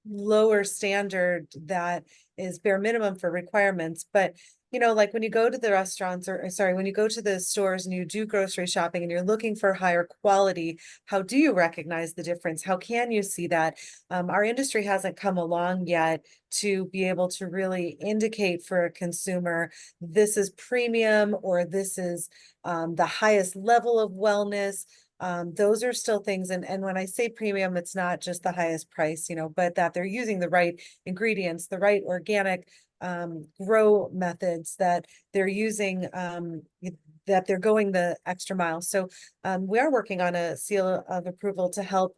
[SPEAKER 1] lower standard that is bare minimum for requirements, but like when you go to the restaurants when you go to the stores and you do grocery shopping and you're looking for higher quality, how do you recognize the difference? How can you see that? Our industry hasn't come along yet to be able to really indicate for a consumer, this is premium or this is the highest level of wellness. Those are still things. And when I say premium, it's not just the highest price, but that they're using the right ingredients, the right organic grow methods, that they're using, that they're going the extra mile. So we are working on a seal of approval to help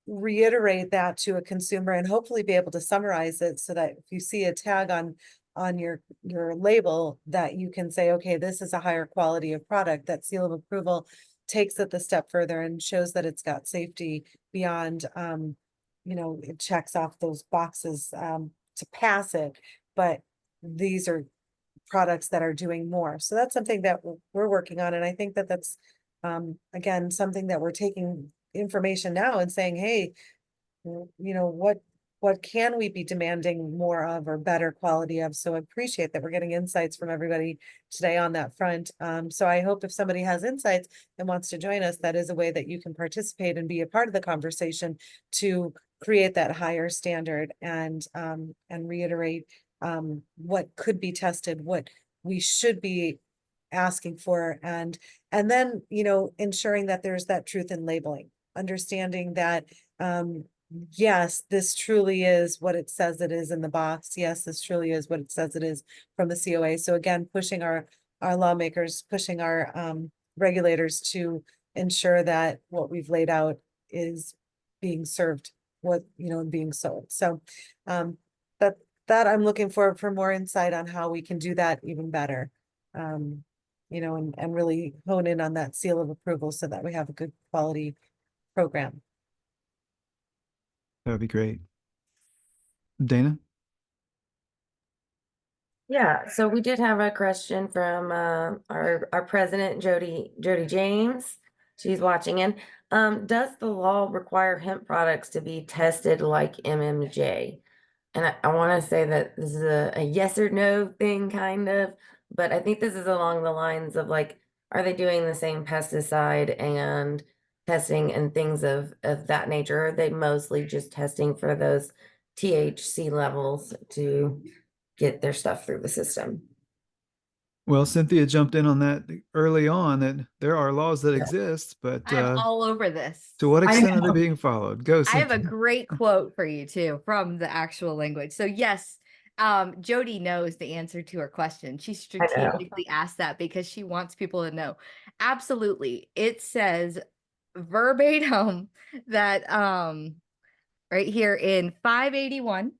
[SPEAKER 1] reiterate that to a consumer and hopefully be able to summarize it so that if you see a tag on your label, that you can say, okay, this is a higher quality of product. That seal of approval takes it the step further and shows that it's got safety beyond, it checks off those boxes to pass it. But these are products that are doing more. So that's something that we're working on. And I think that that's, again, something that we're taking information now and saying, hey, what can we be demanding more of or better quality of? So I appreciate that we're getting insights from everybody today on that front. So I hope if somebody has insights and wants to join us, that is a way that you can participate and be a part of the conversation to create that higher standard and reiterate what could be tested, what we should be asking for, and then ensuring that there's that truth in labeling, understanding that yes, this truly is what it says it is in the box. Yes, this truly is what it says it is from the COA. So again, pushing our lawmakers, pushing our regulators to ensure that what we've laid out is being served, being sold. So that I'm looking for more insight on how we can do that even better. And really hone in on that seal of approval so that we have a good quality program.
[SPEAKER 2] That would be great. Dana?
[SPEAKER 6] Yeah, so we did have a question from our president, Jody James. She's watching in. Does the law require hemp products to be tested like MMJ? And I want to say that this is a yes or no thing, kind of, but I think this is along the lines of like, are they doing the same pesticide and testing and things of that nature? Or are they mostly just testing for those THC levels to get their stuff through the system?
[SPEAKER 2] Well, Cynthia jumped in on that early on, that there are laws that
[SPEAKER 6] Yeah.
[SPEAKER 2] exist, but
[SPEAKER 3] I'm all over this.
[SPEAKER 2] to what
[SPEAKER 4] I
[SPEAKER 2] extent are they
[SPEAKER 4] know.
[SPEAKER 2] being followed? Go,
[SPEAKER 3] I have a
[SPEAKER 2] Cynthia.
[SPEAKER 3] great quote for you too from the actual language. So yes, Jody knows the answer to her question. She strategically asked that because she wants people to know. Absolutely. It says verbatim that right here in 581.1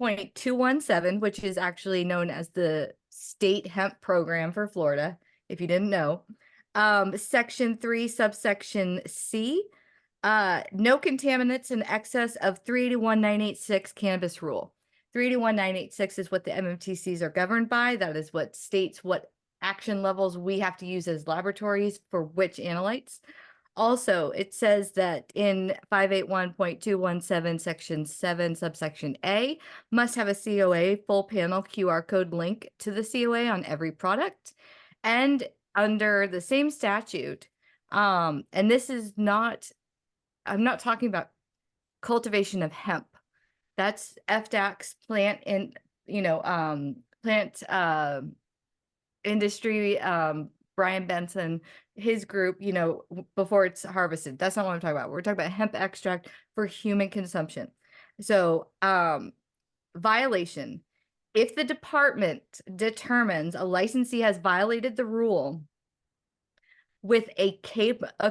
[SPEAKER 3] 58.217, which is actually known as the state hemp program for Florida, if you didn't know. Section 3, subsection C, no contaminants in excess of 381,986 cannabis rule. 381,986 is what the MMTCs are governed by. That is what states what action levels we have to use as laboratories for which analytes. Also, it says that in 581.217, section 7, subsection A, must have a COA full panel QR code link to the COA on every product. And under the same statute, and this is not, I'm not talking about cultivation of hemp. That's FDAC's plant industry, Brian Benson, his group, before it's harvested. That's not what I'm talking about. We're talking about hemp extract for human consumption. So, violation. If the department determines a licensee has violated the rule with a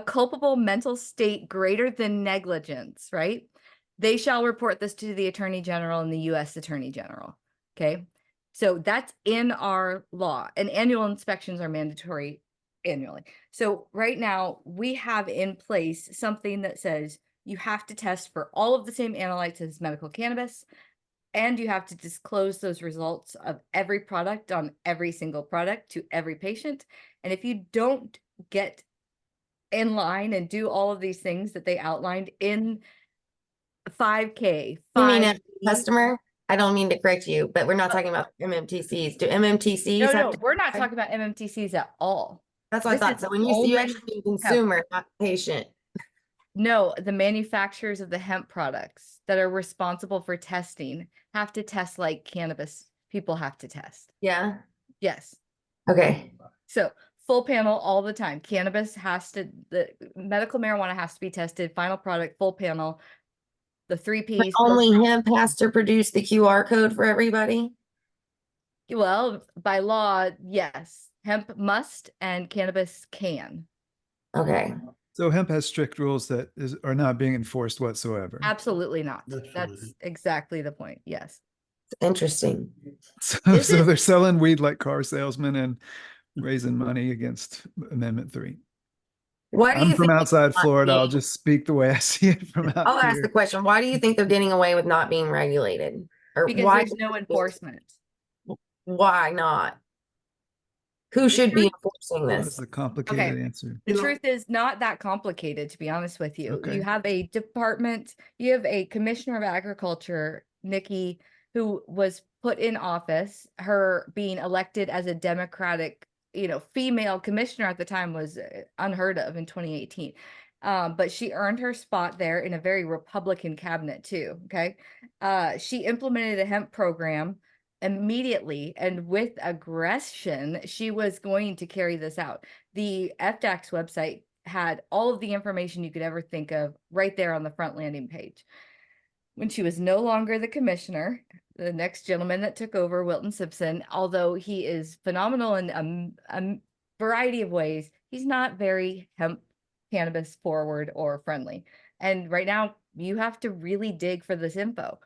[SPEAKER 3] culpable mental state greater than negligence, right? They shall report this to the Attorney General and the U.S. Attorney General. Okay. So that's in our law, and annual inspections are mandatory annually. So right now we have in place something that says you have to test for all of the same analytes as medical cannabis, and you have to disclose those results of every product on every single product to every patient. And if you don't get in line and do all of these things that they outlined in 5K,
[SPEAKER 6] You mean a customer? I don't mean to correct you, but we're not talking about MMTCs. Do MMTCs have to?
[SPEAKER 3] We're not talking about MMTCs at all.
[SPEAKER 6] That's what I thought. So when you actually mean consumer, not patient.
[SPEAKER 3] No, the manufacturers of the hemp products that are responsible for testing have to test like cannabis people have to test.
[SPEAKER 6] Yeah.
[SPEAKER 3] Yes.
[SPEAKER 6] Okay.
[SPEAKER 3] So full panel all the time. Cannabis the medical marijuana has to be tested. Final product, full panel. The 3 Ps.
[SPEAKER 6] Only hemp has to produce the QR code for everybody?
[SPEAKER 3] Well, by law, yes. Hemp must and cannabis can.
[SPEAKER 6] Okay.
[SPEAKER 2] So hemp has strict rules that are not being enforced whatsoever.
[SPEAKER 3] Absolutely not.
[SPEAKER 5] Absolutely.
[SPEAKER 3] That's exactly the point. Yes.
[SPEAKER 6] Interesting.
[SPEAKER 2] So
[SPEAKER 3] Is it?
[SPEAKER 2] they're selling weed like car salesmen and raising money against Amendment 3.
[SPEAKER 6] Why do
[SPEAKER 2] I'm
[SPEAKER 6] you
[SPEAKER 2] from
[SPEAKER 6] think
[SPEAKER 2] outside Florida. I'll
[SPEAKER 6] being-
[SPEAKER 2] just speak the way I see it from out
[SPEAKER 6] I'll ask
[SPEAKER 2] here.
[SPEAKER 6] the question. Why do you think they're getting away with not being regulated? Or
[SPEAKER 3] Because
[SPEAKER 6] why?
[SPEAKER 3] there's no enforcement.
[SPEAKER 6] Why not? Who should be enforcing
[SPEAKER 2] That's
[SPEAKER 6] this?
[SPEAKER 2] a complicated
[SPEAKER 3] Okay.
[SPEAKER 2] answer.
[SPEAKER 3] The
[SPEAKER 5] You know-
[SPEAKER 3] truth is not that complicated, to be honest with you.
[SPEAKER 2] Okay.
[SPEAKER 3] You have a department, you have a commissioner of agriculture, Nikki, who was put in office. Her being elected as a Democratic, female commissioner at the time was unheard of in 2018. But she earned her spot there in a very Republican cabinet too. Okay. She implemented a hemp program immediately, and with aggression, she was going to carry this out. The FDAC's website had all of the information you could ever think of right there on the front landing page. When she was no longer the commissioner, the next gentleman that took over, Wilton Simpson, although he is phenomenal in a variety of ways, he's not very hemp cannabis forward or friendly. And right now, you have to really dig for this info.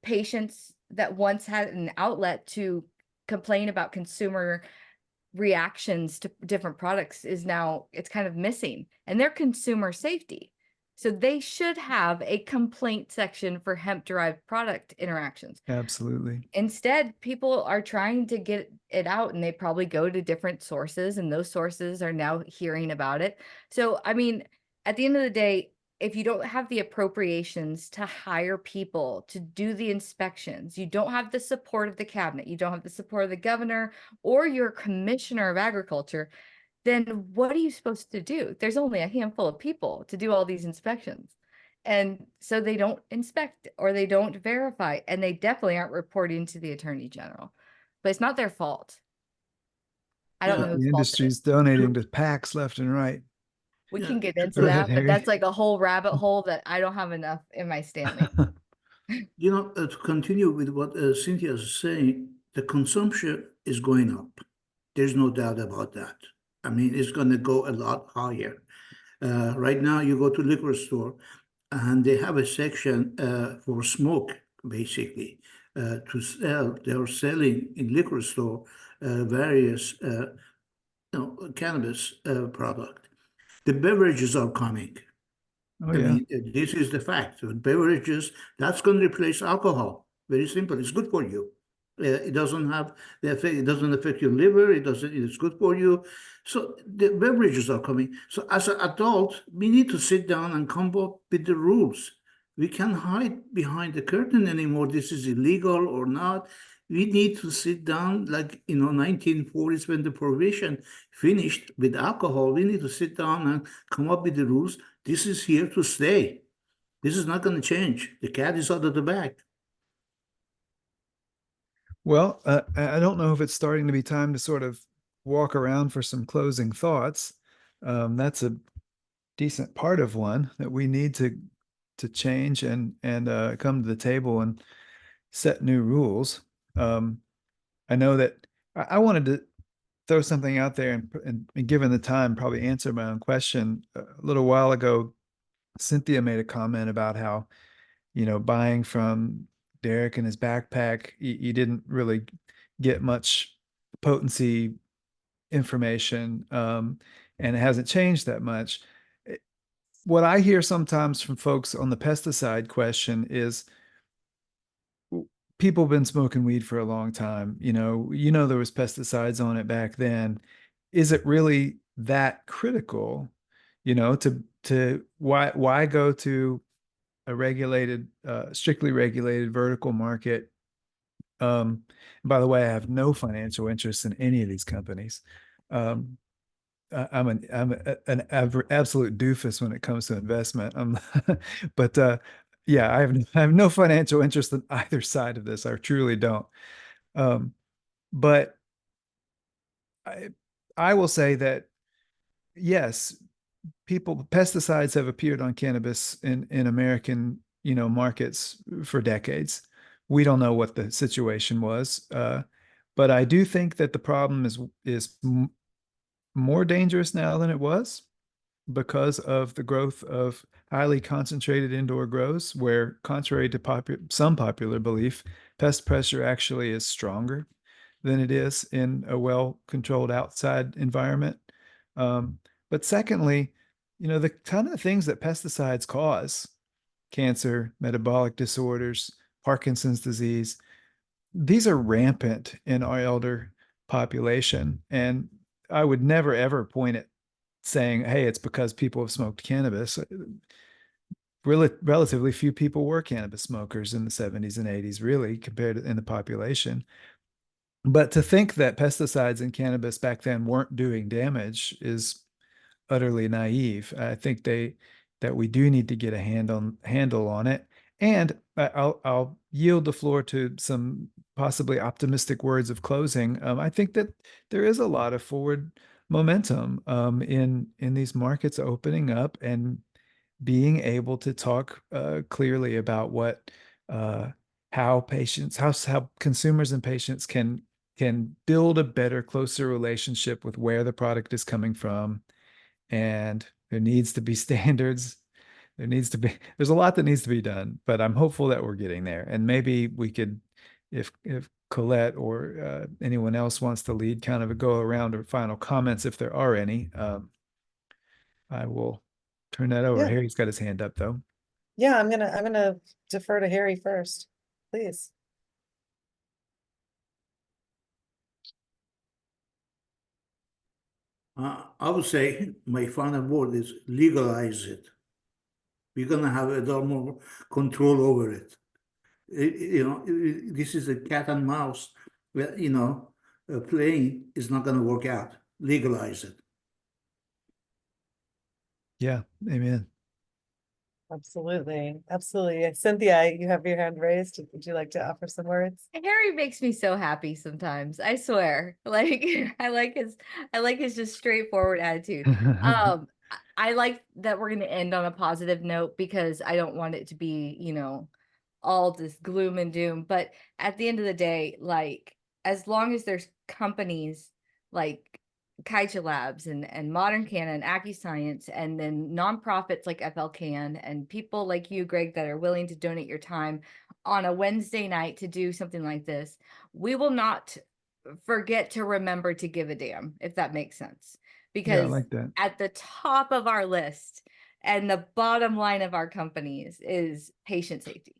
[SPEAKER 3] Patients that once had an outlet to complain about consumer reactions to different products is now, it's kind of missing, and they're consumer safety. So they should have a complaint section for hemp derived product interactions.
[SPEAKER 2] Absolutely.
[SPEAKER 3] Instead, people are trying to get it out, and they probably go to different sources, and those sources are now hearing about it. So, I mean, at the end of the day, if you don't have the appropriations to hire people to do the inspections, you don't have the support of the cabinet, you don't have the support of the governor or your commissioner of agriculture, then what are you supposed to do? There's only a handful of people to do all these inspections. And so they don't inspect or they don't verify, and they definitely aren't reporting to the Attorney General. But it's not their fault. I don't
[SPEAKER 5] Yeah,
[SPEAKER 3] know
[SPEAKER 2] The
[SPEAKER 3] whose fault it is.
[SPEAKER 2] industry's donating to PACs left and right.
[SPEAKER 3] We
[SPEAKER 5] Yeah,
[SPEAKER 3] can get
[SPEAKER 5] go
[SPEAKER 3] into
[SPEAKER 2] ahead,
[SPEAKER 3] that, but
[SPEAKER 2] Harry.
[SPEAKER 3] that's like a whole rabbit hole that I don't have enough in my standing.
[SPEAKER 5] To continue with what Cynthia is saying, the consumption is going up. There's no doubt about that. I mean, it's going to go a lot higher. Right now, you go to liquor store, and they have a section for smoke, basically. to sell. They're selling in liquor store various cannabis product. The beverages are coming.
[SPEAKER 2] Oh
[SPEAKER 5] I
[SPEAKER 2] yeah.
[SPEAKER 5] mean, this is the fact. Beverages, that's going to replace alcohol. Very simple. It's good for you. It doesn't have the effect. It doesn't affect your liver. It doesn't. It's good for you. So the beverages are coming. So as an adult, we need to sit down and come up with the rules. We can't hide behind the curtain anymore. This is illegal or not. We need to sit down, like 1940s when the prohibition finished with alcohol. We need to sit down and come up with the rules. This is here to stay. This is not going to change. The cat is out of the bag.
[SPEAKER 2] Well, I don't know if it's starting to be time to sort of walk around for some closing thoughts. That's a decent part of one, that we need to change and come to the table and set new rules. I know that I wanted to throw something out there and given the time, probably answer my own question. A little while ago, Cynthia made a comment about how, buying from Derek and his backpack, you didn't really get much potency information, and it hasn't changed that much. What I hear sometimes from folks on the pesticide question is people have been smoking weed for a long time. There was pesticides on it back then. Is it really that critical, to why go to a regulated, strictly regulated vertical market? By the way, I have no financial interest in any of these companies. I'm an absolute doofus when it comes to investment. But yeah, I have no financial interest in either side of this. I truly don't. But I will say that yes, pesticides have appeared on cannabis in American, markets for decades. We don't know what the situation was, but I do think that the problem is more dangerous now than it was because of the growth of highly concentrated indoor grows, where, contrary to some popular belief, pest pressure actually is stronger than it is in a well-controlled outside environment. But secondly, the kind of things that pesticides cause, cancer, metabolic disorders, Parkinson's disease, these are rampant in our elder population. And I would never, ever point at saying, hey, it's because people have smoked cannabis. Relatively few people were cannabis smokers in the 70s and 80s, really, compared to in the population. But to think that pesticides in cannabis back then weren't doing damage is utterly naive. I think that we do need to get a handle on it. And I'll yield the floor to some possibly optimistic words of closing. I think that there is a lot of forward momentum in these markets opening up and being able to talk clearly about how consumers and patients can build a better, closer relationship with where the product is coming from. And there needs to be standards. There's a lot that needs to be done, but I'm hopeful that we're getting there. And maybe we could, if Colette or anyone else wants to lead kind of a go around or final comments, if there are any, I will turn that over.
[SPEAKER 1] Yeah.
[SPEAKER 2] Harry's got his hand up though.
[SPEAKER 1] Yeah, I'm gonna defer to Harry first, please.
[SPEAKER 5] I would say my final word is legalize it. We're going to have a lot more control over it. This is a cat and mouse. Playing is not going to work out. Legalize it.
[SPEAKER 2] Yeah, amen.
[SPEAKER 1] Absolutely. Absolutely. Cynthia, you have your hand raised. Would you like to offer some words?
[SPEAKER 3] Harry makes me so happy sometimes. I swear. Like I like his just straightforward attitude. I like that we're going to end on a positive note because I don't want it to be, all this gloom and doom. But at the end of the day, like, as long as there's companies like Kaija Labs and Modern Cannon, AccuScience, and then nonprofits like FLCAN and people like you, Greg, that are willing to donate your time on a Wednesday night to do something like this, we will not forget to remember to give a damn, if that makes sense.
[SPEAKER 2] Yeah, I
[SPEAKER 3] Because
[SPEAKER 2] like that.
[SPEAKER 3] at the top of our list and the bottom line of our companies is patient safety.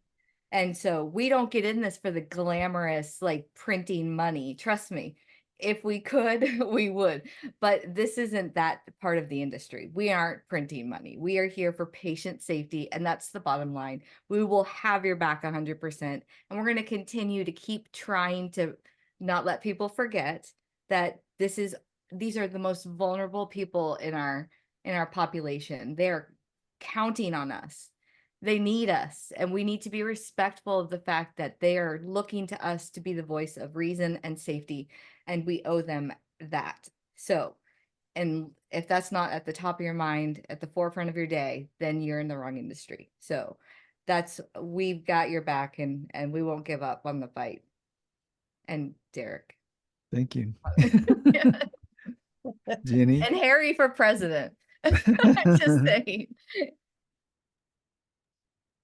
[SPEAKER 3] And so we don't get in this for the glamorous, like printing money. Trust me, if we could, we would. But this isn't that part of the industry. We aren't printing money. We are here for patient safety. And that's the bottom line. We will have your back 100%. And we're going to continue to keep trying to not let people forget that these are the most vulnerable people in our population. They're counting on us. They need us, and we need to be respectful of the fact that they are looking to us to be the voice of reason and safety, and we owe them that. So, and if that's not at the top of your mind, at the forefront of your day, then you're in the wrong industry. So we've got your back, and we won't give up on the fight. And Derek.
[SPEAKER 2] Thank you.
[SPEAKER 3] Yeah.
[SPEAKER 2] Jeannie?
[SPEAKER 3] And Harry for president. Just saying.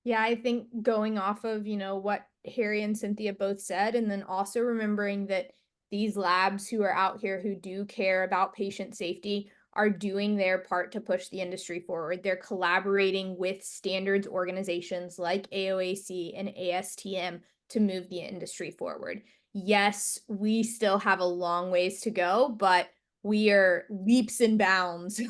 [SPEAKER 4] Yeah, I think going off of, what Harry and Cynthia both said, and then also remembering that these labs who are out here who do care about patient safety are doing their part to push the industry forward. They're collaborating with standards organizations like AOAC and ASTM to move the industry forward. Yes, we still have a long ways to go, but we are leaps and bounds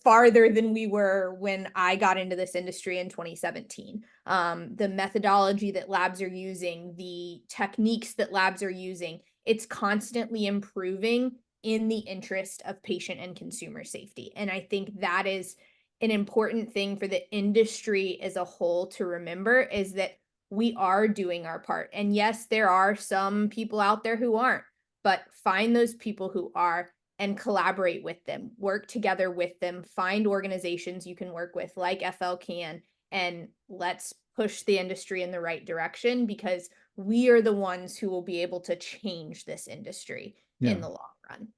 [SPEAKER 4] farther than we were when I got into this industry in 2017. The methodology that labs are using, the techniques that labs are using, it's constantly improving in the interest of patient and consumer safety. And I think that is an important thing for the industry as a whole to remember, is that we are doing our part. And yes, there are some people out there who aren't, but find those people who are and collaborate with them, work together with them, find organizations you can work with like FLCAN, and let's push the industry in the right direction, because we are the ones who will be able to change this industry in the long run.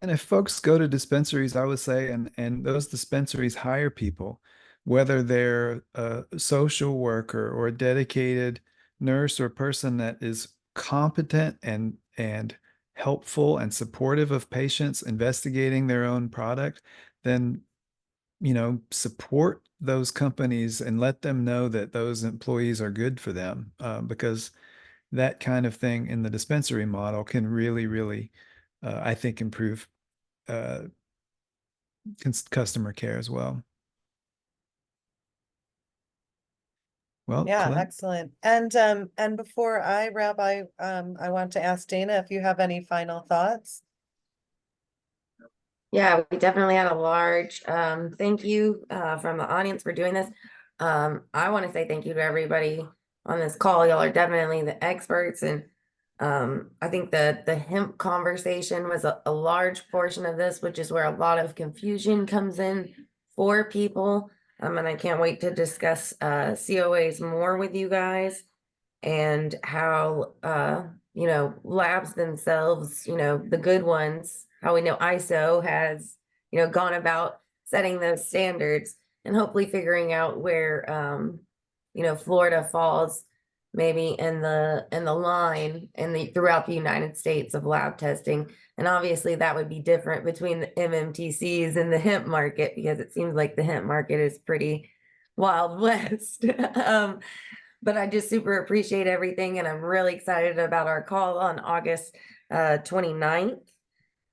[SPEAKER 2] And if folks go to dispensaries, I would say, and those dispensaries hire people, whether they're a social worker or a dedicated nurse or person that is competent and helpful and supportive of patients investigating their own product, then support those companies and let them know that those employees are good for them, because that kind of thing in the dispensary model can really, really, I think, improve customer care as well. Well,
[SPEAKER 1] Yeah,
[SPEAKER 2] Colette?
[SPEAKER 1] excellent. And before I wrap, I want to ask Dana if you have any final thoughts.
[SPEAKER 6] Yeah, we definitely had a large thank you from the audience for doing this. I want to say thank you to everybody on this call. Y'all are definitely the experts, and I think the hemp conversation was a large portion of this, which is where a lot of confusion comes in for people. And I can't wait to discuss COAs more with you guys, and how labs themselves, the good ones, how we know ISO has gone about setting those standards, and hopefully figuring out where Florida falls maybe in the line throughout the United States of lab testing. And obviously that would be different between the MMTCs and the hemp market, because it seems like the hemp market is pretty wild west. But I just super appreciate everything, and I'm really excited about our call on August 29th.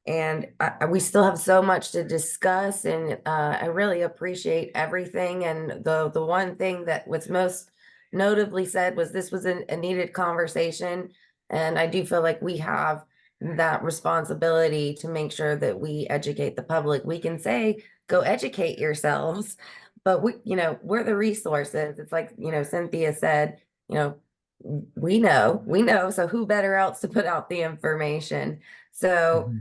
[SPEAKER 6] And we still have so much to discuss, and I really appreciate everything. And the one thing that was most notably said was this was a needed conversation, and I do feel like we have that responsibility to make sure that we educate the public. We can say, go educate yourselves, but we're the resources. It's like, Cynthia said, we know, so who better else to put out the information? So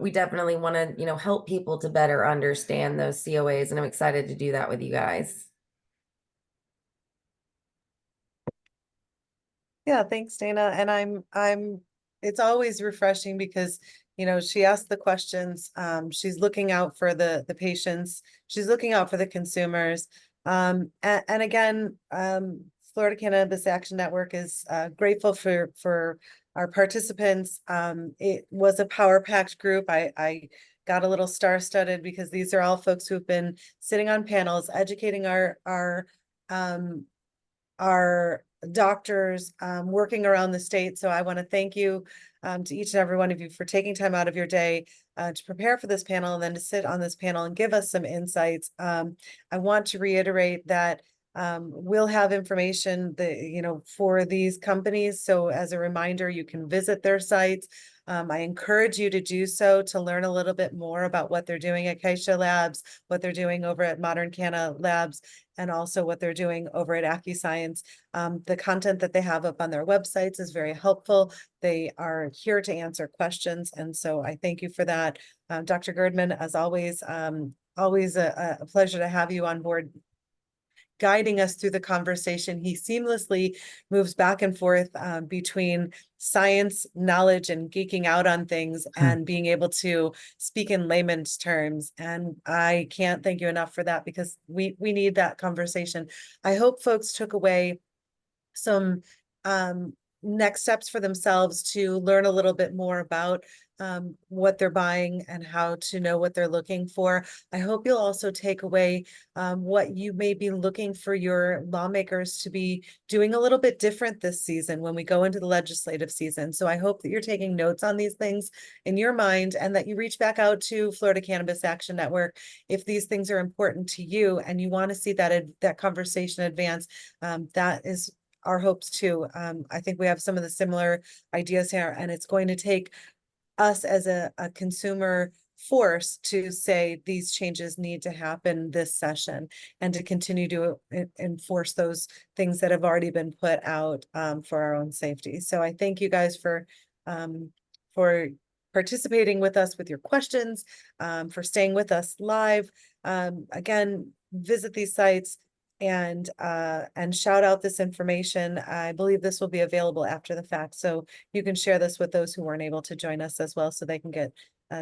[SPEAKER 6] we definitely want to, help people to better understand those COAs, and I'm excited to do that with you guys.
[SPEAKER 1] Yeah, thanks, Dana. And it's always refreshing because, you know, she asked the questions. She's looking out for the patients. She's looking out for the consumers. And again, Florida Cannabis Action Network is grateful for our participants. It was a power-packed group. I got a little star-studded because these are all folks who've been sitting on panels, educating our doctors, working around the state. So I want to thank you to each and every one of you for taking time out of your day to prepare for this panel and then to sit on this panel and give us some insights. I want to reiterate that we'll have information that, for these companies. So as a reminder, you can visit their sites. I encourage you to do so to learn a little bit more about what they're doing at Kaisha Labs, what they're doing over at Modern Canna Labs, and also what they're doing over at AccuScience. The content that they have up on their websites is very helpful. They are here to answer questions. And so I thank you for that. Dr. Girdman, as always, always a pleasure to have you on board, guiding us through the conversation. He seamlessly moves back and forth between science, knowledge, and geeking out on things and being able to speak in layman's terms. And I can't thank you enough for that, because we need that conversation. I hope folks took away some next steps for themselves to learn a little bit more about what they're buying and how to know what they're looking for. I hope you'll also take away what you may be looking for your lawmakers to be doing a little bit different this season when we go into the legislative season. So I hope that you're taking notes on these things in your mind, and that you reach back out to Florida Cannabis Action Network if these things are important to you and you want to see that conversation advance. That is our hopes too. I think we have some of the similar ideas here, and it's going to take us as a consumer force to say these changes need to happen this session, and to continue to enforce those things that have already been put out for our own safety. So I thank you guys for participating with us with your questions, for staying with us live. Again, visit these sites and shout out this information. I believe this will be available after the fact, so you can share this with those who weren't able to join us as well, so they can get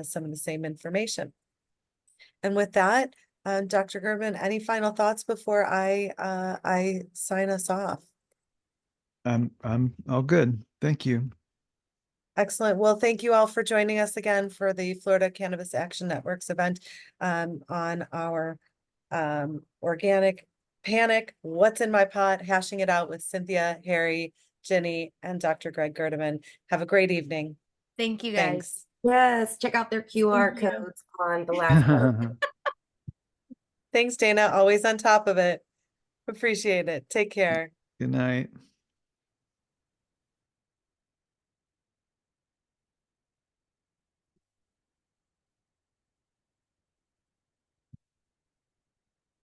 [SPEAKER 1] some of the same information. And with that, Dr. Girdman, any final thoughts before I sign us off?
[SPEAKER 2] I'm all good. Thank you.
[SPEAKER 1] Excellent. Well, thank you all for joining us again for the Florida Cannabis Action Network's event on our organic panic, what's in my pot, hashing it out with Cynthia, Harry, Jenny, and Dr. Greg Gerdeman. Have a great evening.
[SPEAKER 3] Thank you, guys.
[SPEAKER 1] Thanks.
[SPEAKER 6] Yes, check out their QR
[SPEAKER 4] Thank you.
[SPEAKER 6] codes on the last part.
[SPEAKER 1] Thanks, Dana. Always on top of it. Appreciate it. Take care.
[SPEAKER 2] Good night.